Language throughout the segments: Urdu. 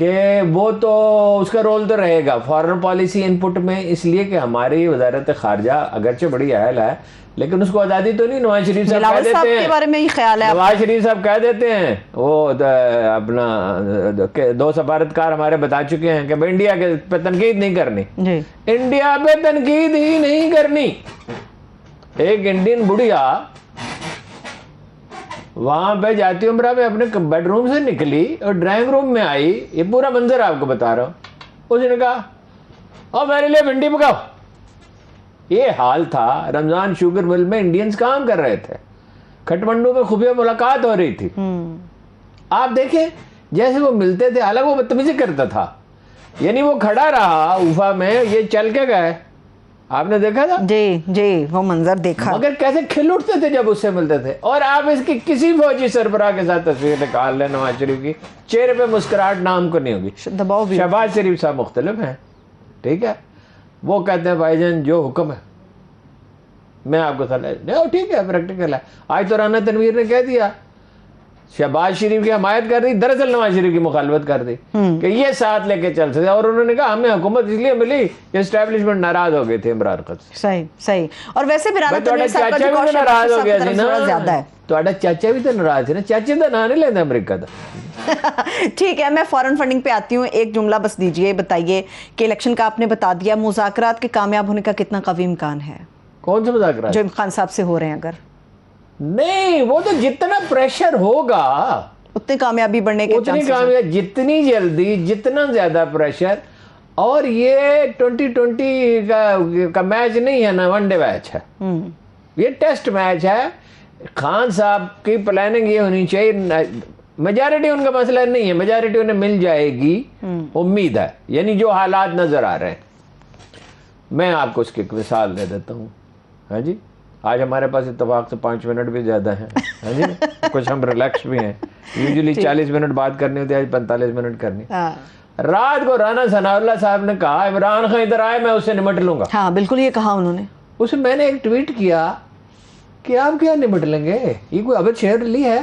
کہ وہ تو اس کا رول تو رہے گا فارن پالیسی ان پٹ میں، اس لیے کہ ہماری وزارت خارجہ اگرچہ بڑی اہل ہے لیکن اس کو آزادی تو نہیں. نواز شریف صاحب کہہ دیتے ہیں، کے بارے میں ہی خیال ہے نواز شریف صاحب کہہ دیتے ہیں، وہ اپنا 2 سفارتکار ہمارے بتا چکے ہیں کہ انڈیا کے پہ تنقید نہیں کرنی. جی انڈیا پہ تنقید ہی نہیں کرنی. ایک انڈین بڑھیا وہاں پہ جاتی عمرہ میں اپنے بیڈ روم سے نکلی اور ڈرائنگ روم میں آئی، یہ پورا منظر آپ کو بتا رہا ہوں. اس نے کہا اور میرے لیے بھنڈی پکاؤ. یہ حال تھا. رمضان شوگر مل میں انڈینز کام کر رہے تھے، کھٹمنڈو میں خفیہ ملاقات ہو رہی تھی. آپ دیکھیں جیسے وہ ملتے تھے، حالانکہ وہ بدتمیزی کرتا تھا، یعنی وہ کھڑا رہا اوفا میں، یہ چل کے گئے. آپ نے دیکھا تھا؟ جی جی وہ منظر دیکھا. مگر کیسے کھل اٹھتے تھے جب اس سے ملتے تھے. اور آپ اس کی کسی فوجی سربراہ کے ساتھ تصویر نکال لیں نواز شریف کی، چہرے پہ مسکراہٹ نام کو نہیں ہوگی. دباؤ بھی. شہباز شریف صاحب مختلف ہیں، ٹھیک ہے، وہ کہتے ہیں بھائی جان جو حکم ہے میں آپ کو صلاح، ٹھیک ہے پریکٹیکل ہے. آج تو رانا تنویر نے کہہ دیا شہباز شریف کی حمایت کر دی، دراصل نواز شریف کی مخالفت کر دی کہ یہ ساتھ لے کے چل سکتے. اور انہوں نے کہا ہمیں حکومت اس لیے ملی کہ اسٹیبلشمنٹ ناراض ہو گئے تھے عمران خان سے. صحیح صحیح. اور ویسے بھی رانا تنویر صاحب کا چاچا جو بھی تو ناراض ہو گیا تھا نا، زیادہ ہے. تھوڑا چاچا بھی تو ناراض تھے نا. چاچے کا نام نہیں لینا امریکہ کا. ٹھیک ہے، میں فارن فنڈنگ پہ آتی ہوں. ایک جملہ بس دیجئے، بتائیے کہ الیکشن کا آپ نے بتا دیا، مذاکرات کے کامیاب ہونے کا کتنا قوی امکان ہے؟ کون سے مذاکرات جو عمران صاحب سے ہو رہے ہیں؟ اگر نہیں، وہ تو جتنا پریشر ہوگا اتنی کامیابی بڑھنے کے اتنی کامیابی، جتنی جلدی جتنا زیادہ پریشر. اور یہ 2020 کا میچ نہیں ہے نا، ون ڈے میچ ہے، یہ ٹیسٹ میچ ہے. خان صاحب کی پلاننگ یہ ہونی چاہیے، میجارٹی ان کا مسئلہ نہیں ہے، میجارٹی انہیں مل جائے گی امید ہے، یعنی جو حالات نظر آ رہے ہیں. میں آپ کو اس کی ایک مثال دے دیتا ہوں. ہاں جی، آج ہمارے پاس اتفاق سے 5 منٹ بھی زیادہ ہیں. ہاں جی، کچھ ہم ریلیکس بھی ہیں. یوزلی 40 منٹ بات کرنی ہوتی ہے، آج 45 منٹ کرنی. رات کو رانا ثناء اللہ صاحب نے کہا عمران خان ادھر آئے میں اس سے نمٹ لوں گا. ہاں بالکل یہ کہا انہوں نے. اس میں نے ایک ٹویٹ کیا کہ آپ کیا نمٹ لیں گے، یہ کوئی ابد شیر علی ہے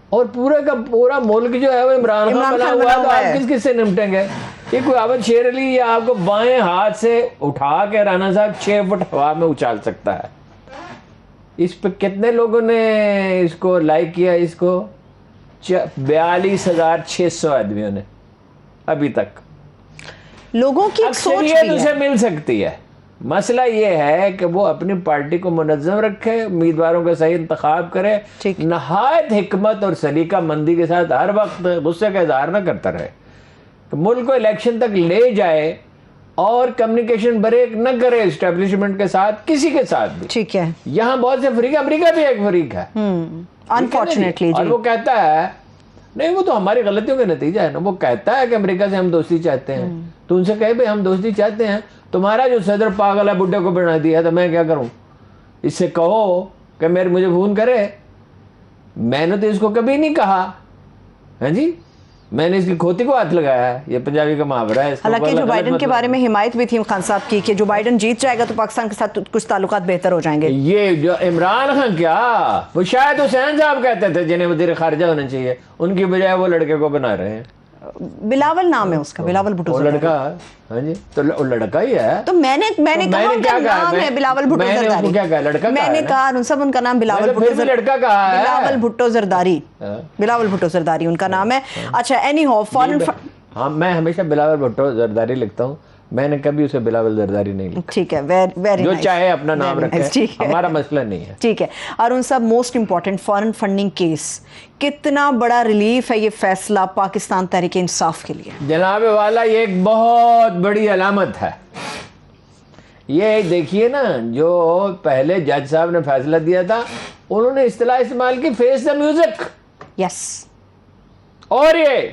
اور پورے کا پورا ملک جو ہے وہ عمران خان بنا ہوا ہے، تو آپ کس کس سے نمٹیں گے؟ یہ کوئی عبد شیر علی یا آپ کو بائیں ہاتھ سے اٹھا کے رانا صاحب 6 فٹ ہوا میں اچھال سکتا ہے. اس پہ کتنے لوگوں نے اس کو لائک کیا؟ اس کو 42,600 آدمیوں نے ابھی تک. لوگوں کی ایک سوچ بھی ہے، اسے مل سکتی ہے. مسئلہ یہ ہے کہ وہ اپنی پارٹی کو منظم رکھے، امیدواروں کا صحیح انتخاب کرے، نہایت حکمت اور سلیقہ مندی کے ساتھ ہر وقت غصے کا اظہار نہ کرتا رہے، ملک کو الیکشن تک لے جائے اور کمیونیکیشن بریک نہ کرے اسٹیبلشمنٹ کے ساتھ، کسی کے ساتھ بھی. ٹھیک ہے، یہاں بہت سے فریق، امریکہ بھی ایک فریق ہے انفارچونیٹلی. اور وہ کہتا ہے نہیں، وہ تو ہماری غلطیوں کا نتیجہ ہے نا. وہ کہتا ہے کہ امریکہ سے ہم دوستی چاہتے ہیں، تو ان سے کہے بھائی ہم دوستی چاہتے ہیں، تمہارا جو صدر پاگل ہے بڈھے کو بنا دیا تو میں کیا کروں؟ اس سے کہو کہ مجھے فون کرے. میں نے تو اس کو کبھی نہیں کہا. ہاں جی، میں نے اس کی کھوتی کو ہاتھ لگایا ہے، یہ پنجابی کا محاورہ ہے. حالانکہ جو بائیڈن کے بارے میں حمایت بھی تھی خان صاحب کی کہ جو بائیڈن جیت جائے گا تو پاکستان کے ساتھ کچھ تعلقات بہتر ہو جائیں گے. یہ جو عمران خان کیا، وہ شاید حسین صاحب کہتے تھے جنہیں وزیر خارجہ ہونا چاہیے، ان کی بجائے وہ لڑکے کو بنا رہے ہیں. بلاول نام ہے اس کا، بلاول بھٹو. وہ لڑکا، ہاں جی، تو وہ لڑکا ہی ہے. تو میں نے کہا ان کا نام ہے بلاول بھٹو زرداری. کیا کہا لڑکا؟ میں نے کہا ان کا نام بلاول بھٹو، لڑکا کہا ہے بلاول بھٹو زرداری. بلاول بھٹو زرداری ان کا نام ہے. اچھا، اینی ہو فارن. ہاں، میں ہمیشہ بلاول بھٹو زرداری لکھتا ہوں، میں نے کبھی اسے بلاول زرداری نہیں لکھا. ٹھیک ہے، ویری جو چاہے اپنا نام رکھے، ہمارا مسئلہ نہیں ہے. ٹھیک ہے. اور ان سب most important foreign funding case, کتنا بڑا ریلیف ہے یہ فیصلہ پاکستان تحریک انصاف کے لیے؟ جناب والا یہ ایک بہت بڑی علامت ہے. یہ دیکھیے نا، جو پہلے جج صاحب نے فیصلہ دیا تھا انہوں نے اصطلاح استعمال کی فیس دا میوزک. یس. اور یہ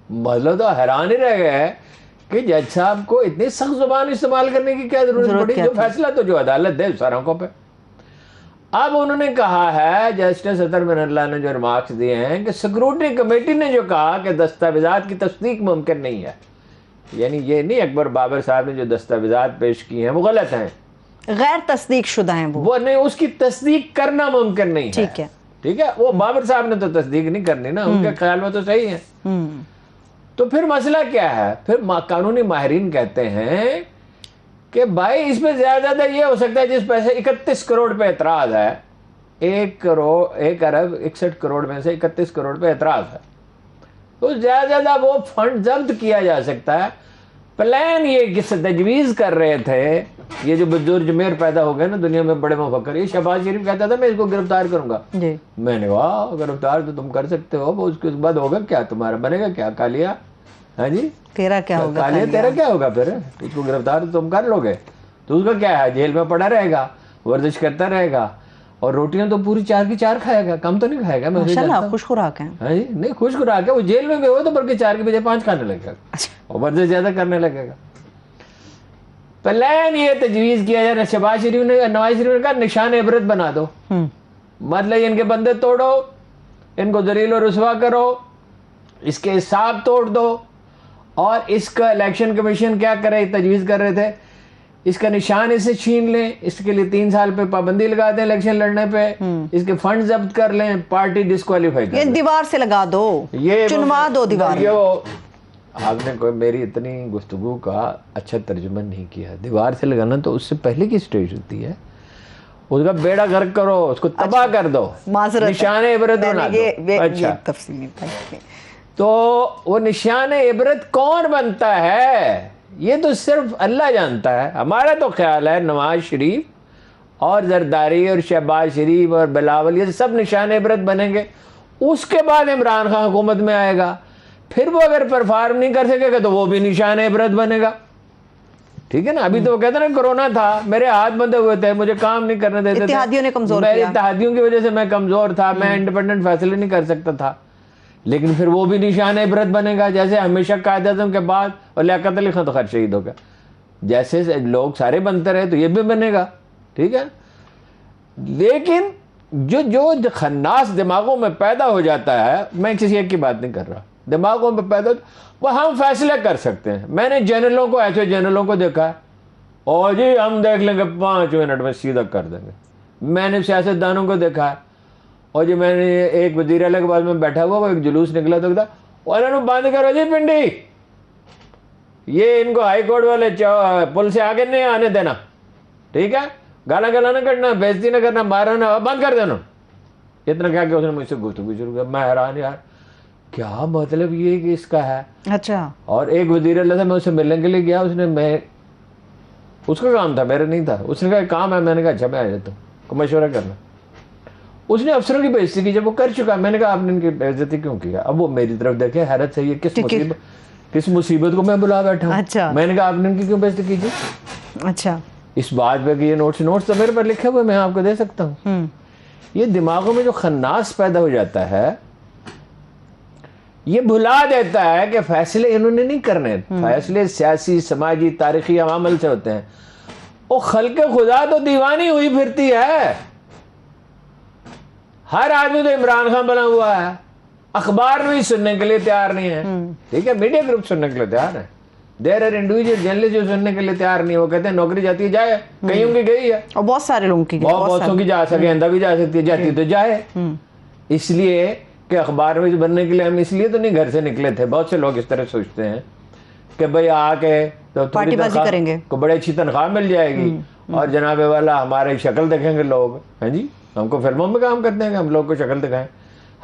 مطلب تو حیران ہی رہ گئے کہ جج صاحب کو اتنی سخت زبان استعمال کرنے کی کیا ضرورت پڑی؟ جو فیصلہ تو جو عدالت دے سرانکوں پہ. اب انہوں نے کہا ہے، جسٹس اطہر من اللہ نے جو ریمارکس دیے ہیں کہ سیکورٹی کمیٹی نے جو کہا کہ دستاویزات کی تصدیق ممکن نہیں ہے، یعنی یہ نہیں اکبر بابر صاحب نے جو دستاویزات پیش کی ہیں وہ غلط ہیں، غیر تصدیق شدہ ہیں، وہ نہیں، اس کی تصدیق کرنا ممکن نہیں ہے. ٹھیک ہے، ٹھیک ہے. وہ بابر صاحب نے تو تصدیق نہیں کرنی نا، ان کے خیال میں تو صحیح ہے. تو پھر مسئلہ کیا ہے؟ پھر قانونی ماہرین کہتے ہیں کہ بھائی اس پہ زیادہ یہ ہو سکتا ہے جس پیسے 31 کروڑ پہ اعتراض ہے، 1 ارب 61 کروڑ میں سے 31 کروڑ پہ اعتراض ہے، تو زیادہ وہ فنڈ ضبط کیا جا سکتا ہے۔ پلان یہ کس تجویز کر رہے تھے، یہ جو بزرگ میر پیدا ہو گئے نا دنیا میں بڑے مفکر، یہ شہباز شریف کہتا تھا میں اس کو گرفتار کروں گا، میں نے کہا گرفتار تو تم کر سکتے ہو، اس کے بعد ہوگا کیا، تمہارا بنے گا کیا کالیا؟ ہاں جی، تیرا کیا ہوگا کالیا تیرا کیا ہوگا؟ پھر اس کو گرفتار تو تم کر لو گے تو اس کا کیا ہے؟ جیل میں پڑا رہے گا، ورزش کرتا رہے گا، اور روٹیاں تو پوری 4 کی 4 کھائے گا، کم تو نہیں کھائے گا۔ ماشاءاللہ خوش خوراک ہیں۔ ہاں جی، نہیں خوش خوراک ہے، وہ جیل میں بھی ہو تو بلکہ 4 کی بجائے 5 کھانے لگے گا اور ورزش زیادہ کرنے لگے گا۔ پلان یہ تجویز کیا جائے، شہباز شریف نے نواز شریف نے کہا نشان عبرت بنا دو، مطلب ان کے بندے توڑو، ان کو ذلیل و رسوا کرو، اس کے حساب توڑ دو، اور اس کا الیکشن کمیشن کیا کرے، تجویز کر رہے تھے اس کا نشان اسے چھین لیں، اس کے لیے 3 سال پہ پابندی لگا دیں الیکشن لڑنے پہ، اس کے فنڈ ضبط کر لیں، پارٹی ڈسکوالیفائی کر یہ لیں، دیوار سے لگا دو، چنوا دو دیوار۔ آپ نے کوئی میری اتنی گفتگو کا اچھا ترجمہ نہیں کیا۔ دیوار سے لگانا تو اس سے پہلے کی سٹیج ہوتی ہے، اس کا بیڑا غرق کرو، اس کو تباہ کر دو، نشان عبرت بنا دو۔ اچھا تفصیلی تو وہ نشان عبرت کون بنتا ہے یہ تو صرف اللہ جانتا ہے۔ ہمارا تو خیال ہے نواز شریف اور زرداری اور شہباز شریف اور بلاول یہ سب نشان عبرت بنیں گے، اس کے بعد عمران خان حکومت میں آئے گا، پھر وہ اگر پرفارم نہیں کر سکے گا تو وہ بھی نشان عبرت بنے گا، ٹھیک ہے نا؟ ابھی تو وہ کہتے ہیں نا کرونا تھا، میرے ہاتھ بندھے ہوئے تھے، مجھے کام نہیں کرنے دیتے تھے، اتحادیوں نے کمزور میرے کیا، اتحادیوں کی وجہ سے میں کمزور تھا، میں انڈیپینڈنٹ فیصلے نہیں کر سکتا تھا، لیکن پھر وہ بھی نشان عبرت بنے گا، جیسے ہمیشہ قائد اعظم کے بعد اور لیاقت علی خان تو خیر شہید ہو گیا، جیسے لوگ سارے بنتے رہے تو یہ بھی بنے گا، ٹھیک ہے؟ لیکن جو خناس دماغوں میں پیدا ہو جاتا ہے، میں کسی ایک کی بات نہیں کر رہا، دماغوں میں پیدا وہ ہم فیصلے کر سکتے ہیں۔ میں نے جنرلوں کو، ایسے جنرلوں کو دیکھا ہے، اور جی ہم دیکھ لیں گے 5 منٹ میں سیدھا کر دیں گے۔ میں نے سیاست دانوں کو دیکھا ہے، اور جی میں نے ایک وزیر اعلیٰ کے پاس میں بیٹھا ہوا، وہ ایک جلوس نکلا تو کہتا انہوں بند کرو جی پنڈی، یہ ان کو ہائی کورٹ والے پل سے آگے نہیں آنے دینا، ٹھیک ہے؟ گالا گالا نہ کرنا، بےزتی نہ کرنا، مارنا، بند کر دینا۔ اتنا کیا کہ اس نے مجھ سے گفتگو شروع کیا، میں حیران یار کیا مطلب یہ کہ اس کا ہے۔ اچھا، اور ایک وزیر اللہ سے میں اسے ملنے کے لیے گیا، اس کا کام تھا، میرا نہیں تھا، اس نے کہا کام ہے، میں نے کہا اچھا میں آ جاتا ہوں کو مشورہ کرنا۔ اس نے افسروں کی بے عزتی کی، جب وہ کر چکا میں نے کہا آپ نے ان کی بے عزتی کیوں کیا؟ اب وہ میری طرف دیکھے حیرت سے، یہ کس مصیبت کو میں بلا بیٹھا ہوں؟ میں نے کہا آپ نے ان کی کیوں بے عزتی کیجیے؟ اچھا، اس بات پہ کہ یہ نوٹس تو میرے پر لکھے ہوئے، میں آپ کو دے سکتا ہوں۔ یہ دماغوں میں جو خناس پیدا ہو جاتا ہے، یہ بھلا دیتا ہے کہ فیصلے انہوں نے نہیں کرنے، فیصلے سیاسی، سماجی، تاریخی عوامل سے ہوتے ہیں۔ وہ خلق خدا تو دیوانی ہوئی پھرتی ہے، ہر آدمی تو عمران خان بنا ہوا ہے، اخبار بھی سننے کے لیے تیار نہیں ہے، ٹھیک ہے؟ میڈیا گروپ سننے کے لیے تیار ہے، دیر آر انڈیویجول جرنلسٹ جو سننے کے لیے تیار نہیں، وہ کہتے ہیں نوکری جاتی ہے جائے، کئیوں کی گئی ہے، اور بہت سارے لوگوں کی، بہت کی جا سکے، اندھا بھی جا سکتی ہے، جاتی تو جائے، اس لیے کہ اخبار میں بننے کے لیے ہم اس لیے تو نہیں گھر سے نکلے تھے۔ بہت سے لوگ اس طرح سوچتے ہیں کہ بھئی آ کے تو پارٹی بازی کریں گے، کو بڑی اچھی تنخواہ مل جائے گی، اور جناب والا ہماری شکل دیکھیں گے لوگ، ہاں جی ہم کو فلموں میں کام کرتے ہیں کہ ہم لوگ کو شکل دکھائیں،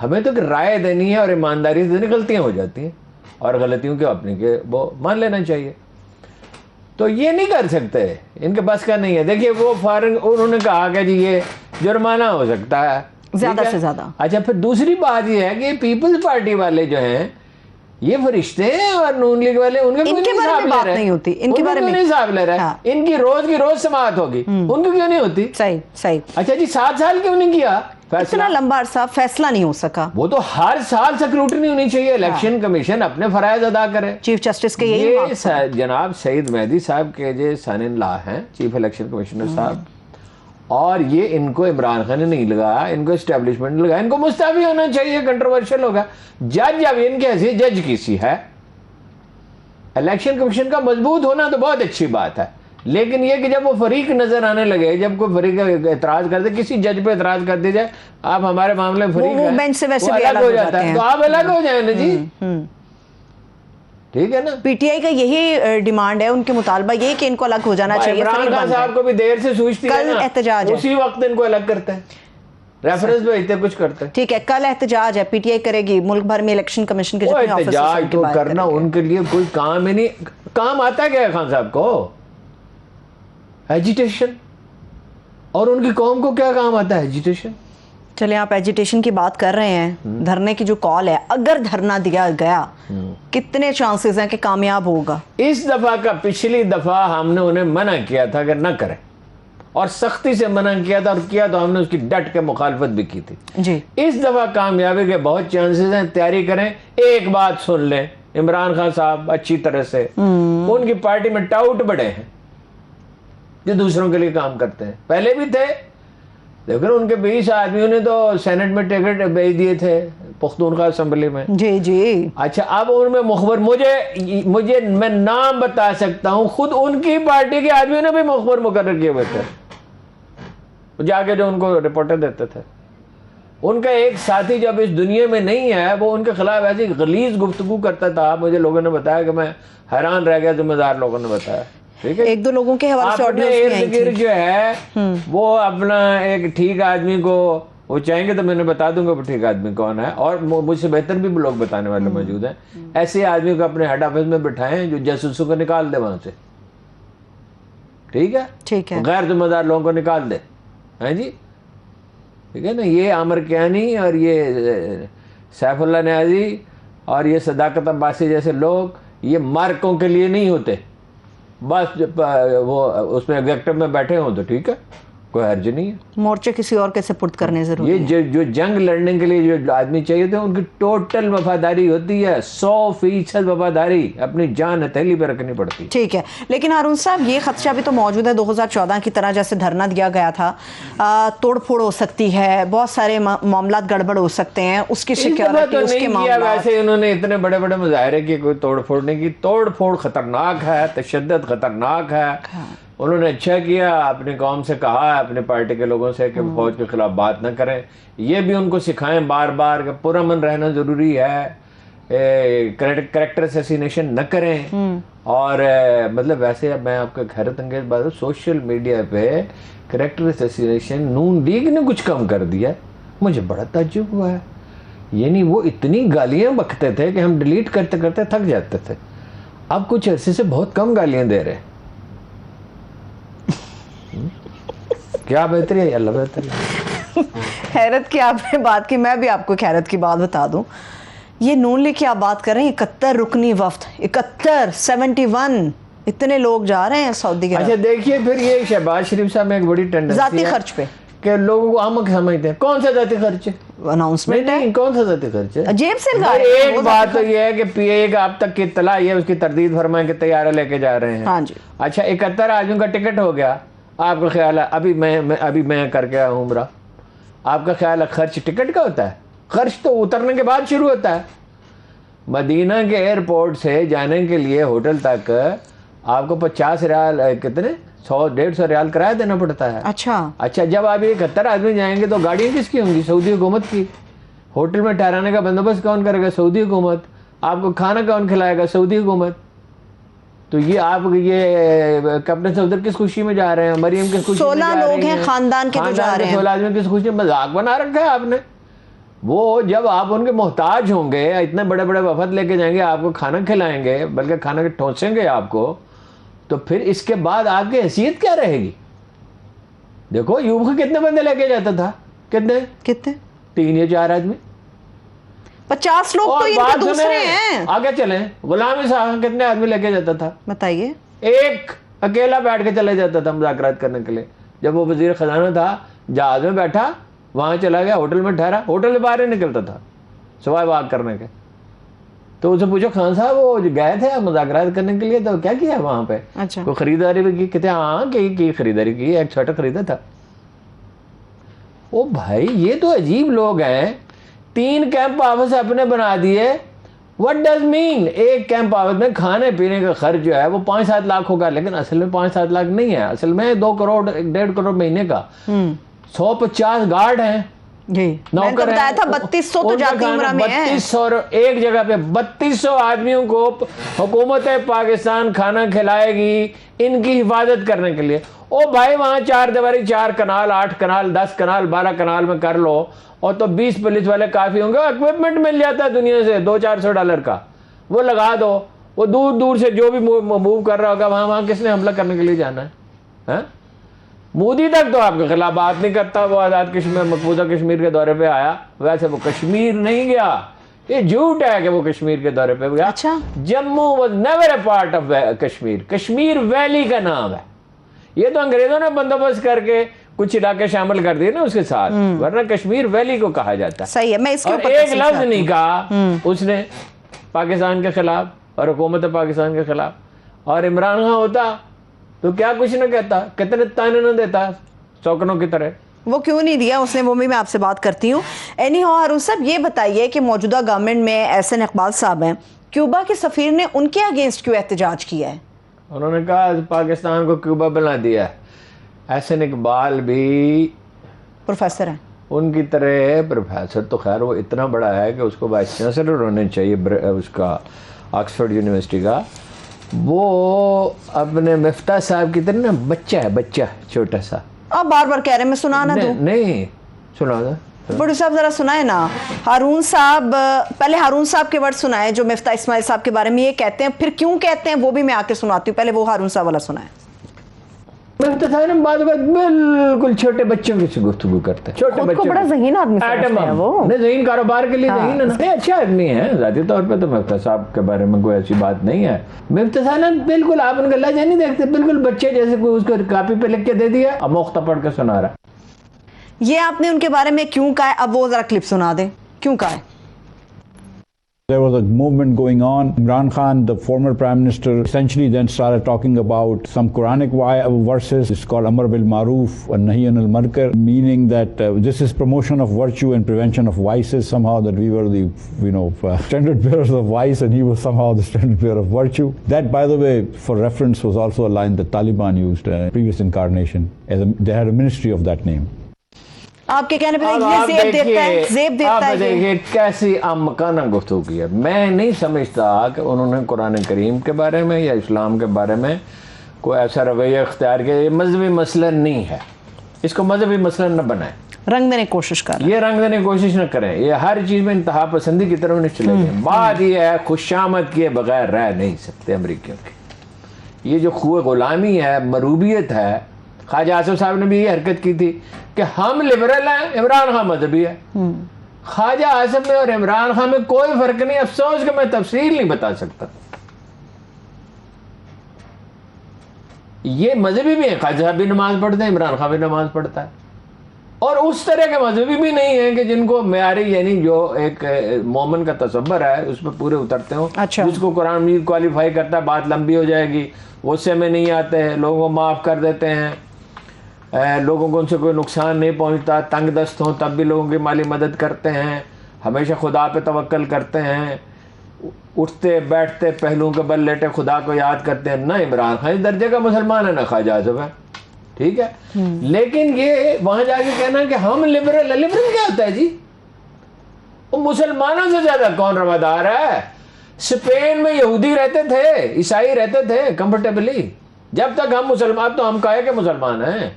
ہمیں تو رائے دینی ہے اور ایمانداری سے غلطیاں ہو جاتی ہیں، اور غلطیوں کے اپنی کے وہ مان لینا چاہیے۔ تو یہ نہیں کر سکتے، ان کے بس کا نہیں ہے۔ دیکھیے وہ فارغ انہوں نے کہا کہ جی یہ جرمانہ ہو سکتا ہے زیادہ سے زیادہ۔ اچھا پھر دوسری بات یہ ہے کہ پیپلز پارٹی والے جو ہیں یہ فرشتے ہیں، اور نون لیگ والے ان کے بارے میں بات نہیں ہوتی، ان کے بارے میں نہیں حساب لے رہا ہے، ان کی روز سماعت ہوگی، ان کو کیوں نہیں ہوتی؟ صحیح۔ اچھا جی 7 سال کیوں نہیں کیا اتنا لمبا عرصہ فیصلہ نہیں ہو سکا؟ وہ تو ہر سال سکروٹنی ہونی چاہیے، الیکشن کمیشن اپنے فرائض ادا کرے۔ چیف جسٹس کے یہی جناب سعید مہدی صاحب کے جو سن ان لا ہیں، چیف الیکشن کمیشنر صاحب، اور یہ ان کو عمران خان نے نہیں لگایا، ان کو اسٹیبلشمنٹ نے لگایا، ان کو مستعفی ہونا چاہیے، کنٹروورشل ہوگا۔ جج اب ان کی حیثیت جج کی سی ہے، الیکشن کمیشن کا مضبوط ہونا تو بہت اچھی بات ہے، لیکن یہ کہ جب وہ فریق نظر آنے لگے، جب کوئی فریق اعتراض کر دے، کسی جج پہ اعتراض کر دی جائے، آپ ہمارے معاملے میں فریق ہیں، بینچ سے ویسے الگ ہو جاتا ہے، تو آپ الگ ہو جائیں نا جی۔ ٹھیک ہے نا. پی ٹی آئی کا یہی ڈیمانڈ ہے، ان کے مطالبہ یہی کہ ان کو الگ ہو جانا چاہیے. عمران خان صاحب کو بھی دیر سے سوچتی ہے کل نا، احتجاج ہے، اسی وقت ان کو الگ کرتا ہے، ریفرنس بھیجتے کچھ کرتے ہیں. ٹھیک ہے، کل احتجاج ہے، پی ٹی آئی کرے گی ملک بھر میں الیکشن کمیشن کے وہ جتنے آفیسرز احتجاج تو کرنا ان کے لیے کوئی کام ہی نہیں. کام آتا کیا ہے خان صاحب کو؟ ایجیٹیشن. اور ان کی قوم کو کیا کام آتا ہے؟ ایجیٹیشن. چلیں آپ ایجیٹیشن کی بات کر رہے ہیں، دھرنے کی جو کال ہے، اگر دھرنا دیا گیا کتنے چانسز ہیں کہ کامیاب ہوگا؟ اس دفعہ کا پچھلی دفعہ ہم نے انہیں منع کیا تھا کہ نہ کریں، اور سختی سے منع کیا تھا، اور کیا تو ہم نے اس کی ڈٹ کے مخالفت بھی کی تھی. جی اس دفعہ کامیابی کے بہت چانسز ہیں. تیاری کریں. ایک بات سن لیں، عمران خان صاحب اچھی طرح سے، ان کی پارٹی میں ٹاؤٹ بڑے ہیں جو دوسروں کے لیے کام کرتے ہیں، پہلے بھی تھے، لیکن ان کے 20 آدمیوں نے تو سینٹ میں ٹکٹ بھیج دیے تھے پختونخوا اسمبلی میں. جی جی. اچھا اب ان میں مخبر، مجھے میں نام بتا سکتا ہوں، خود ان کی پارٹی کے آدمیوں نے بھی مخبر مقرر کیے ہوئے تھے، جا کے جو ان کو رپورٹیں دیتے تھے. ان کا ایک ساتھی جب اس دنیا میں نہیں ہے، وہ ان کے خلاف ایسی غلیظ گفتگو کرتا تھا، مجھے لوگوں نے بتایا کہ میں حیران رہ گیا، ذمہ دار لوگوں نے بتایا. ٹھیک ہے، ایک دو لوگوں کے حوالے سے اپنے آڈیوز بھی آئی ارد گرد تھی. جو ہے وہ اپنا ایک ٹھیک آدمی کو وہ چاہیں گے تو میں نے بتا دوں گا وہ ٹھیک آدمی کون ہے، اور مجھ سے بہتر بھی لوگ بتانے والے موجود ہیں. ایسے آدمی کو اپنے ہیڈ آفس میں بٹھائیں جو جاسوسوں کو نکال دے وہاں سے. ٹھیک ہے، ٹھیک ہے، غیر ذمہ دار لوگوں کو نکال دے. ہاں جی، ٹھیک ہے نا. یہ عامر کیانی اور یہ سیف اللہ نیازی اور یہ صداقت عباسی جیسے لوگ یہ مارکوں کے لیے نہیں ہوتے، بس وہ اس میں ایگزیکٹو میں بیٹھے ہوں تو ٹھیک ہے، کوئی حرج نہیں ہے. مورچے کسی اور کے سپرد کرنے ضروری ہے. یہ جو جنگ لڑنے کے لیے جو آدمی چاہیے تھے، ان کی ٹوٹل وفاداری ہوتی ہے 100% وفاداری اپنی جان ہتھیلی پہ رکھنی پڑتی ہے. ٹھیک ہے، لیکن ہارون صاحب یہ خدشہ بھی تو موجود ہے 2014 کی طرح جیسے دھرنا دیا گیا تھا، توڑ پھوڑ ہو سکتی ہے، بہت سارے معاملات گڑبڑ ہو سکتے ہیں، اس کی سیکیورٹی، اس کے معاملات. ویسے انہوں نے اتنے بڑے بڑے مظاہرے کی، کوئی توڑ پھوڑ نہیں کی. توڑ پھوڑ خطرناک ہے، تشدد خطرناک ہے. انہوں نے اچھا کیا، اپنی قوم سے کہا ہے، اپنی پارٹی کے لوگوں سے کہ فوج کے خلاف بات نہ کریں. یہ بھی ان کو سکھائیں بار بار کہ پرامن رہنا ضروری ہے، کریکٹر اسیسینیشن نہ کریں. اور مطلب ویسے میں آپ کو حیرت انگیز بات، سوشل میڈیا پہ کریکٹر اسیسینیشن نون لیگ نے کچھ کم کر دیا. مجھے بڑا تعجب ہوا ہے. یعنی وہ اتنی گالیاں بکتے تھے کہ ہم ڈیلیٹ کرتے کرتے تھک جاتے تھے، اب کچھ عرصے سے بہت کم گالیاں دے رہے ہیں. کیا بہتری ہے؟ اللہ بہتر ہے. حیرت کی آپ نے بات کی، میں بھی آپ کو ایک حیرت کی بات بتا دوں. یہ نون لیگ کی آپ بات کر رہے ہیں، 71 رکنی وفد، 71 اتنے لوگ جا رہے ہیں سعودی کے. اچھا دیکھیے پھر یہ شہباز شریف صاحب میں ایک بڑی ٹینڈنسی ہے ذاتی خرچ پہ کہ لوگوں کو احمق سمجھتے ہیں. کون سا ذاتی خرچ ہے؟ اناؤنسمنٹ ہے، کون سا ذاتی خرچ ہے؟ جیب سے لگا رہے ہیں. ایک بات تو یہ ہے کہ پی اے کا اب تک کی اطلاع یہ اس کی تردید فرمائیں کہ طیارہ لے کے جا رہے ہیں. ہاں جی. اچھا 71 آدمیوں کا ٹکٹ ہو گیا. آپ کا خیال ہے ابھی میں کر کے ہوں عمرہ، آپ کا خیال ہے خرچ ٹکٹ کا ہوتا ہے؟ خرچ تو اترنے کے بعد شروع ہوتا ہے. مدینہ کے ایئرپورٹ سے جانے کے لیے ہوٹل تک آپ کو 50 ریال، کتنے 100-150 ریال کرایہ دینا پڑتا ہے. اچھا جب آپ 71 آدمی جائیں گے تو گاڑیاں کس کی ہوں گی؟ سعودی حکومت کی. ہوٹل میں ٹھہرانے کا بندوبست کون کرے گا؟ سعودی حکومت. آپ کو کھانا کون کھلائے گا؟ سعودی حکومت. تو یہ آپ یہ کیپٹن صفدر کس خوشی میں جا رہے ہیں؟ مریم کس خوشی میں جا رہی ہیں؟ 16 لوگ ہیں خاندان کے جو جا رہے ہیں. 16 آدمی کس خوشی میں؟ مذاق بنا رکھا ہے آپ نے. وہ جب آپ ان کے محتاج ہوں گے، اتنے بڑے بڑے وفد لے کے جائیں گے، آپ کو کھانا کھلائیں گے، بلکہ کھانا کے ٹھونسیں گے آپ کو، تو پھر اس کے بعد آپ کی حیثیت کیا رہے گی؟ دیکھو یوب کا کتنے بندے لے کے جاتا تھا؟ کتنے 3 یا 4 آدمی. 50 لوگ تو ان کے دوسرے ہیں. آگے چلیں، غلام صاحب کتنے آدمی لے کے جاتا تھا؟ بتائیے. ایک اکیلا بیٹھ کے چلے جاتا تھا مذاکرات کرنے کے لیے. جب وہ وزیر خزانہ تھا، جہاز میں بیٹھا، وہاں چلا گیا، ہوٹل میں ٹھہرا، ہوٹل سے باہر ہی نکلتا تھا سوائے بات کرنے کے. تو اسے پوچھو خان صاحب وہ گئے تھے مذاکرات کرنے کے لیے تو کیا کیا وہاں پہ؟ کوئی خریداری بھی کی؟ کہتے ہاں کی خریداری کی، ایک سویٹر خریدا تھا. او بھائی یہ تو عجیب لوگ ہیں. 3 کیمپ آفس اپنے بنا دیے. What does mean? ایک کیمپ آفس میں کھانے پینے کا خرچ جو ہے وہ 5-7 لاکھ ہوگا، لیکن اصل میں 5-7 لاکھ نہیں ہے، اصل میں 2 کروڑ 1.5 کروڑ مہینے کا. 150 گارڈ ہیں جی میں نے بتایا تھا 3200 تو جاتی عمرہ میں ہیں. 3200 ایک جگہ پہ 3200 آدمیوں کو حکومت پاکستان کھانا کھلائے گی ان کی حفاظت کرنے کے لیے. او بھائی وہاں 4 دیواری 4 کنال 8 کنال 10 کنال 12 کنال میں کر لو اور تو 20 پولیس والے کافی ہوں گے. اکوپمنٹ مل جاتا ہے دنیا سے $200-400 کا, وہ لگا دو. وہ دور دور سے جو بھی موو کر رہا ہوگا وہاں کس نے حملہ کرنے کے لیے جانا ہے؟ مودی تک تو آپ کے خلاف بات نہیں کرتا. وہ آزاد کشمیر مقبوضہ کشمیر کے دورے پہ آیا, ویسے وہ کشمیر نہیں گیا. یہ جھوٹ ہے کہ وہ کشمیر کے دورے پہ گیا. اچھا, Jammu was never a part of Kashmir. Kashmir valley کا نام ہے. یہ تو انگریزوں نے بندوبست کر کے کچھ علاقے شامل کر دیے نا اس کے ساتھ, ورنہ کشمیر ویلی کو کہا جاتا ہے. صحیح ہے, میں اس کے اور اوپر ایک لفظ نہیں کہا اس نے پاکستان کے خلاف اور حکومت پاکستان کے خلاف. اور عمران خان ہوتا تو کیا کچھ نہ کہتا, کتنے تانے نہ دیتا چوکنوں کی طرح. وہ کیوں نہیں دیا اس نے, وہ بھی میں آپ سے بات کرتی ہوں. اینی ہاؤ ہارون صاحب یہ بتائیے کہ موجودہ گورنمنٹ میں احسن اقبال صاحب ہیں, کیوبا کے سفیر نے ان کے اگینسٹ کیوں احتجاج کیا ہے؟ انہوں نے کہا پاکستان کو کیوبا بنا دیا. احسن اقبال بھی پروفیسر ہیں ان کی طرح. پروفیسر تو خیر وہ اتنا بڑا ہے کہ اس کو وائس چانسلر ہونے چاہیے اس کا آکسفورڈ یونیورسٹی کا. وہ اپنے مفتاح صاحب کی طرح نا بچہ ہے, بچہ چھوٹا سا. آپ بار بار کہہ رہے ہیں, میں سنا نہ دوں؟ نہیں سنا دو. بڑو صاحب ذرا سنائے نا. ہارون صاحب پہلے ہارون صاحب کے ورڈ سنائے جو مفتاح اسماعیل صاحب کے بارے میں یہ کہتے ہیں, پھر کیوں کہتے ہیں وہ بھی میں آ کے سناتی ہوں. پہلے وہ ہارون صاحب والا سنائے. مفتاح صاحب بعد بالکل چھوٹے بچوں کی سے گفتگو کرتے ہیں. چھوٹے بچوں بڑا ذہین آدمی سمجھتے ہیں وہ. نہیں, ذہین کاروبار کے لیے ذہین ہے نا, اچھا آدمی ہے. ذاتی طور پہ تو مفتاح صاحب کے بارے میں کوئی ایسی بات نہیں ہے. مفتاح صاحب بالکل آپ ان کا لہجہ نہیں دیکھتے, بالکل بچے جیسے کوئی اس کو کاپی پہ لکھ کے دے دیا اب مختہ پڑھ کے سنا رہا. یہ آپ نے ان کے بارے میں کیوں کہا ہے؟ اب وہ ذرا کلپ سنا دیں, کیوں کہا ہے. There was a movement going on. Imran Khan, the former Prime Minister, essentially then started talking about some Quranic verses. It's called Amr bil Maroof and Nahy anil Munkar, meaning that this is promotion of virtue and prevention of vices. Somehow that we were the, standard bearers of vice and he was somehow the standard bearer of virtue. That, by the way, for reference, was also a line that Taliban used in previous incarnation. They had a ministry of that name. آپ کے کہنے پر یہ زیب دیتا ہے, زیب دیتا ہے. دیکھیے کیسی احمقانہ گفتگو کی ہے. میں نہیں سمجھتا کہ انہوں نے قرآن کریم کے بارے میں یا اسلام کے بارے میں کوئی ایسا رویہ اختیار کیا. یہ مذہبی مسئلہ نہیں ہے, اس کو مذہبی مسئلہ نہ بنائیں. رنگ دینے کی کوشش کر یہ رنگ دینے کی کوشش نہ کریں. یہ ہر چیز میں انتہا پسندی کی طرف نہیں چلے گئے. بات یہ ہے خوشامد کیے بغیر رہ نہیں سکتے امریکیوں کی. یہ جو خوہ غلامی ہے, مروبیت ہے. خواجہ آصف صاحب نے بھی یہ حرکت کی تھی کہ ہم لبرل ہیں, عمران خان مذہبی ہے. خواجہ آصف میں اور عمران خان میں کوئی فرق نہیں. افسوس کہ میں تفصیل نہیں بتا سکتا. یہ مذہبی بھی ہیں, خواجہ صاحب بھی نماز پڑھتے ہیں, عمران خان بھی نماز پڑھتا ہے. اور اس طرح کے مذہبی بھی نہیں ہیں کہ جن کو معیاری یعنی جو ایک مومن کا تصور ہے اس پہ پورے اترتے ہوں. جس کو قرآن مجید کوالیفائی کرتا ہے, بات لمبی ہو جائے گی, غصے میں نہیں آتے, لوگوں کو معاف کر دیتے ہیں, لوگوں کو ان سے کوئی نقصان نہیں پہنچتا, تنگ دست ہوں تب بھی لوگوں کی مالی مدد کرتے ہیں, ہمیشہ خدا پہ توکل کرتے ہیں, اٹھتے بیٹھتے پہلوؤں کے بل لیٹے خدا کو یاد کرتے ہیں. نہ عمران خان اس درجے کا مسلمان ہے, نہ خواجہ آصف ہے. ٹھیک ہے, لیکن یہ وہاں جا کے کہنا کہ ہم لبرل ہے. لبرل کیا ہوتا ہے جی؟ وہ مسلمانوں سے زیادہ کون روادار ہے؟ اسپین میں یہودی رہتے تھے, عیسائی رہتے تھے کمفرٹیبلی. جب تک ہم مسلمان, اب تو ہم کہے کہ مسلمان ہیں,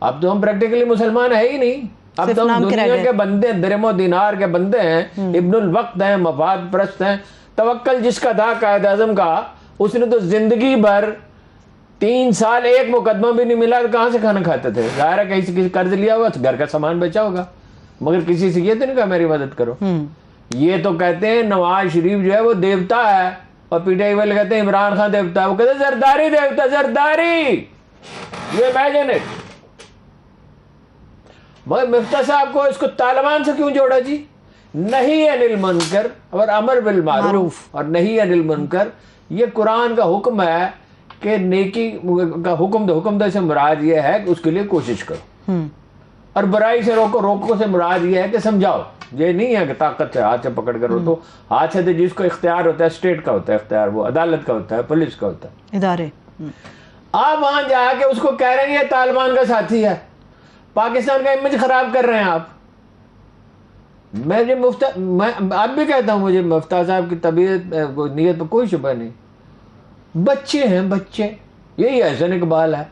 اب تو ہم پریکٹیکلی مسلمان ہے ہی نہیں. اب تو ہم دنیا کے بندے, درہم و دینار کے بندے ہیں, ابن الوقت ہیں, مفاد پرست ہیں. توکل جس کا تھا قائد اعظم کا, اس نے تو زندگی بھر 3 سال ایک مقدمہ بھی نہیں ملا تو کہاں سے کھانا کھاتے تھے؟ ظاہر ہے کہیں سے کسی قرض لیا ہوگا, گھر کا سامان بیچا ہوگا, مگر کسی سے یہ تو نہیں کہا میری مدد کرو. یہ تو کہتے ہیں نواز شریف جو ہے وہ دیوتا ہے, اور پی ٹی آئی والے کہتے ہیں عمران خان دیوتا ہے. وہ کہتے ہیں زرداری دیوتا, زرداری. You imagine it. مگر مفتاح صاحب کو اس کو طالبان سے کیوں جوڑا جی؟ نہیں انل منکر اور امر بالمعروف اور نہیں انل منکر, یہ قرآن کا حکم ہے کہ نیکی کا حکم دے سے مراد یہ ہے کہ اس کے لیے کوشش کرو, اور برائی سے روکو سے مراد یہ ہے کہ سمجھاؤ. یہ نہیں ہے کہ طاقت سے ہاتھ سے پکڑ کر تو ہاتھ سے جس کو اختیار ہوتا ہے, اسٹیٹ کا ہوتا ہے اختیار, وہ عدالت کا ہوتا ہے, پولیس کا ہوتا ہے, ادارے. آپ وہاں جا کے اس کو کہہ رہے ہیں یہ طالبان کا ساتھی ہے, پاکستان کا امیج خراب کر رہے ہیں آپ. میں اب بھی کہتا ہوں مجھے مفتاح صاحب کی طبیعت نیت پہ کوئی شبہ نہیں. بچے ہیں بچے, یہی احسن اقبال ہے.